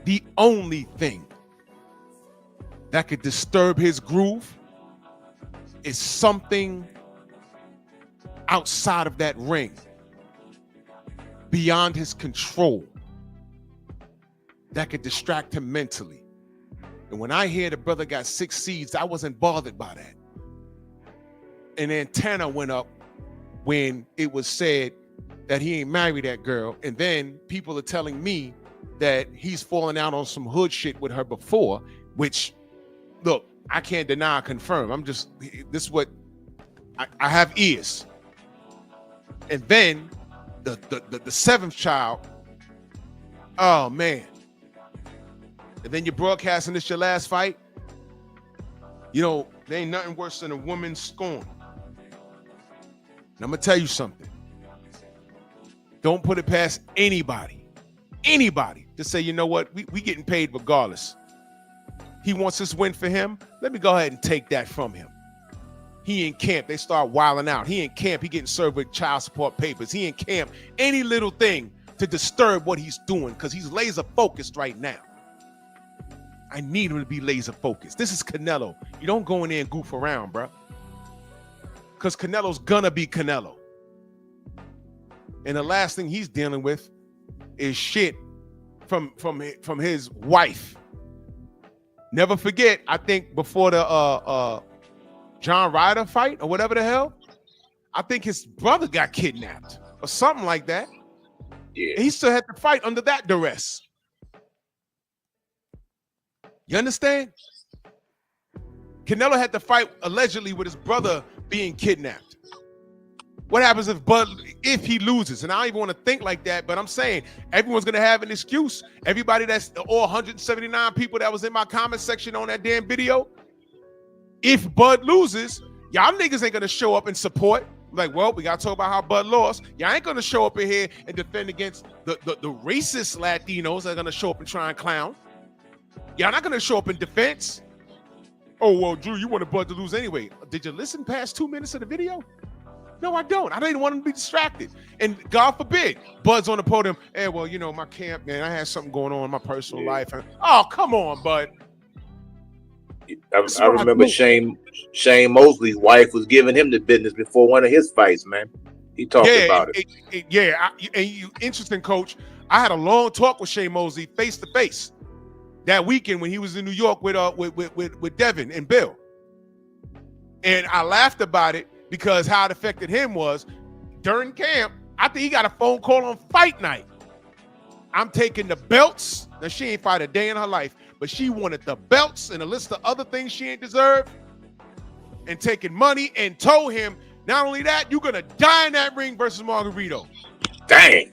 The only thing that could disturb his groove is something outside of that ring, beyond his control, that could distract him mentally. And when I hear the brother got 6 seeds, I wasn't bothered by that. An antenna went up when it was said that he ain't married that girl. And then people are telling me that he's falling out on some hood shit with her before, which, look, I can't deny or confirm. I'm just, this is what, I have ears. And then the 7th child, oh man. And then you're broadcasting this your last fight. You know, there ain't nothing worse than a woman scorned. And I'm gonna tell you something. Don't put it past anybody to say, you know what, we getting paid regardless. He wants this win for him. Let me go ahead and take that from him. He in camp, they start wilding out. He in camp, he getting served with child support papers. He in camp, any little thing to disturb what he's doing, because he's laser focused right now. I need him to be laser focused. This is Canelo. You don't go in there and goof around, bro. Because Canelo's gonna be Canelo. And the last thing he's dealing with is shit from his wife. Never forget, I think before the John Ryder fight or whatever the hell, I think his brother got kidnapped or something like that. Yeah. And he still had to fight under that duress. You understand? Canelo had to fight allegedly with his brother being kidnapped. What happens if he loses? And I don't even want to think like that, but I'm saying everyone's going to have an excuse. Everybody that's all 179 people that was in my comment section on that damn video, if Bud loses, y'all niggas ain't going to show up and support. Like, well, we got to talk about how Bud lost. Y'all ain't going to show up in here and defend against the racist Latinos that are going to show up and try and clown. Y'all not going to show up in defense. Oh, well, Drew, you wanted Bud to lose anyway. Did you listen past 2 minutes of the video? No, I don't. I didn't want him to be distracted. And God forbid, Bud's on the podium. Hey, well, you know, my camp, man, I had something going on in my personal life. Oh, come on, Bud. I remember Shane Mosley's wife was giving him the business before one of his fights, man. He talked about it. Interesting, Coach. I had a long talk with Shane Mosley face to face that weekend when he was in New York with Devin and Bill. And I laughed about it because how it affected him was during camp, I think he got a phone call on fight night. I'm taking the belts. Now, she ain't fight a day in her life, but she wanted the belts and a list of other things she ain't deserved, and taking money, and told him, not only that, you're going to die in that ring versus Margarito. Dang.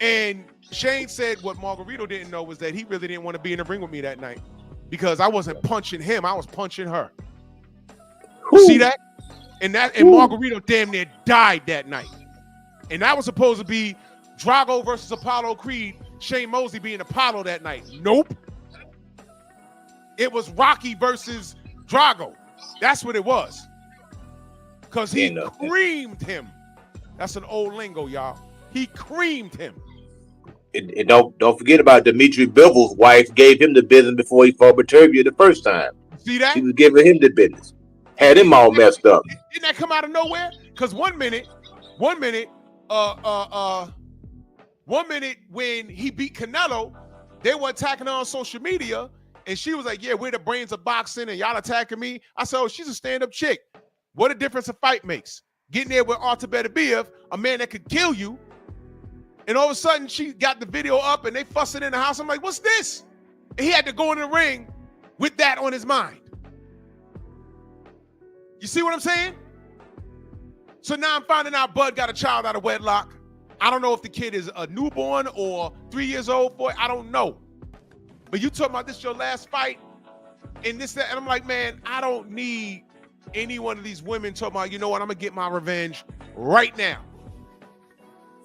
And Shane said what Margarito didn't know was that he really didn't want to be in the ring with me that night because I wasn't punching him. I was punching her. See that? And Margarito damn near died that night. And that was supposed to be Drago versus Apollo Creed, Shane Mosley being Apollo that night. Nope. It was Rocky versus Drago. That's what it was. Because he creamed him. That's an old lingo, y'all. He creamed him. And don't forget about Dimitri Bivol's wife gave him the business before he fought Baturbia the first time. See that? She was giving him the business. Had him all messed up. Didn't that come out of nowhere? Because one minute when he beat Canelo, they were attacking her on social media, and she was like, yeah, we're the brains of boxing, and y'all attacking me. I said, oh, she's a stand-up chick. What a difference a fight makes. Getting there with Artur Beterbiev, a man that could kill you, and all of a sudden she got the video up, and they fussing in the house. I'm like, what's this? And he had to go in the ring with that on his mind. You see what I'm saying? So now I'm finding out Bud got a child out of wedlock. I don't know if the kid is a newborn or 3 years old, boy. I don't know. But you talking about this your last fight and this, that, and I'm like, man, I don't need any one of these women talking about, you know what, I'm going to get my revenge right now.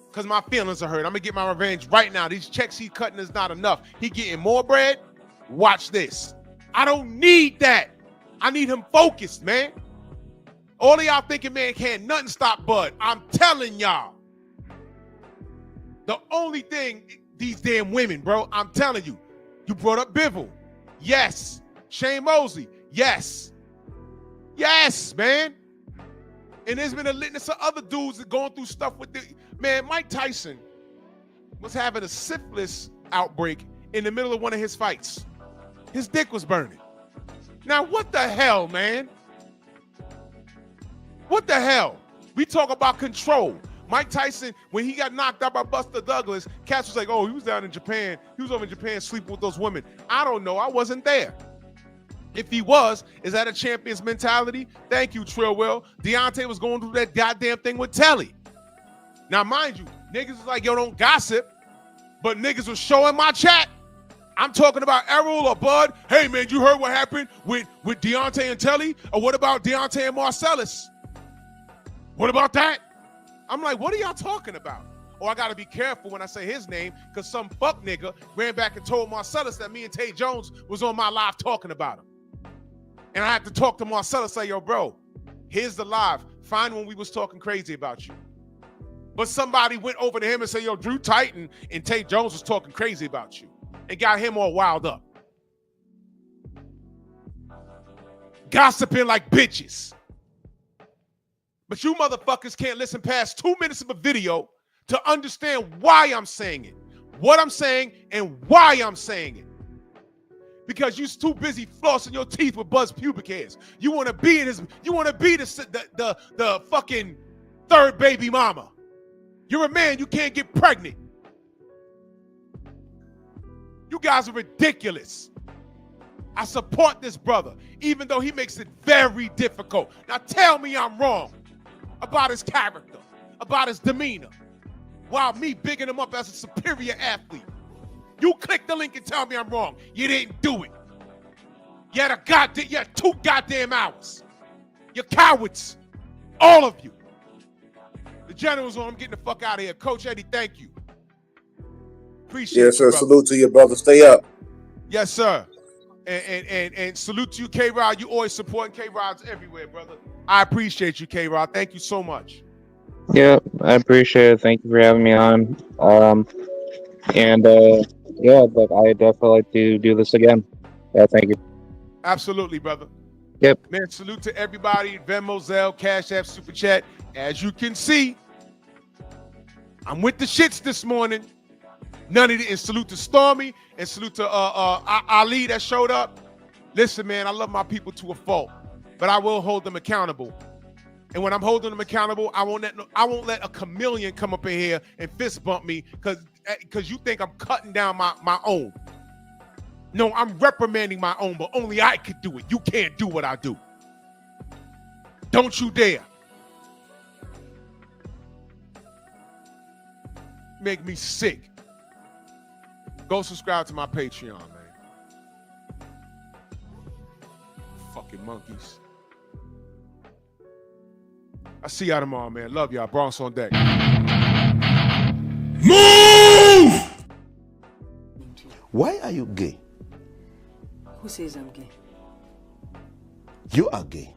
Because my feelings are hurt. I'm going to get my revenge right now. These checks he's cutting is not enough. He getting more bread. Watch this. I don't need that. I need him focused, man. All of y'all thinking, man, can't nothing stop Bud. I'm telling y'all. The only thing, these damn women, bro, I'm telling you. You brought up Bivol. Yes. Shane Mosley. Yes. Yes, man. And there's been a litness of other dudes that going through stuff with the man. Mike Tyson was having a syphilis outbreak in the middle of one of his fights. His dick was burning. Now, what the hell, man? What the hell? We talk about control. Mike Tyson, when he got knocked out by Buster Douglas, Cass was like, oh, he was down in Japan. He was over in Japan sleeping with those women. I don't know. I wasn't there. If he was, is that a champion's mentality? Thank you, Trillwell. Deontay was going through that goddamn thing with Telly. Now, mind you, niggas was like, yo, don't gossip. But niggas was showing my chat. I'm talking about Errol or Bud. Hey, man, you heard what happened with Deontay and Telly? Or what about Deontay and Marcellus? What about that? I'm like, what are y'all talking about? Or I got to be careful when I say his name because some fuck nigga ran back and told Marcellus that me and Tay Jones was on my live talking about him. And I had to talk to Marcellus, say, yo, bro, here's the live. Find when we was talking crazy about you. But somebody went over to him and said, yo, Drew Titan and Tay Jones was talking crazy about you. And got him all wild up. Gossiping like bitches. But you motherfuckers can't listen past 2 minutes of a video to understand why I'm saying it, what I'm saying, and why I'm saying it. Because you're too busy flossing your teeth with Buzz pubic hairs. You want to be in his. You want to be the fucking third baby mama. You're a man. You can't get pregnant. You guys are ridiculous. I support this brother, even though he makes it very difficult. Now tell me I'm wrong about his character, about his demeanor, while me bigging him up as a superior athlete. You click the link and tell me I'm wrong. You didn't do it. You had 2 goddamn hours. You're cowards. All of you. The general's on. I'm getting the fuck out of here. Coach Eddie, thank you. Appreciate it. Yes, sir. Brother. Salute to you, brother. Stay up. Yes, sir. And salute to you, K-Rod. You always supporting K-Rods everywhere, brother. I appreciate you, K-Rod. Thank you so much. Yeah, I appreciate it. Thank you for having me on. Yeah, but I definitely like to do this again. Yeah, thank you. Absolutely, brother. Yep. Man, salute to everybody. Venmo, Zelle, Cash App, Super Chat. As you can see, I'm with the shits this morning. None of it. And salute to Stormy and salute to Ali that showed up. Listen, man, I love my people to a fault, but I will hold them accountable. And when I'm holding them accountable, I won't let a chameleon come up in here and fist bump me because you think I'm cutting down my own. No, I'm reprimanding my own, but only I could do it. You can't do what I do. Don't you dare. Make me sick. Go subscribe to my Patreon, man. Fucking monkeys. I see y'all tomorrow, man. Love y'all. Bronx on deck. Move! Why are you gay? Who says I'm gay? You are gay.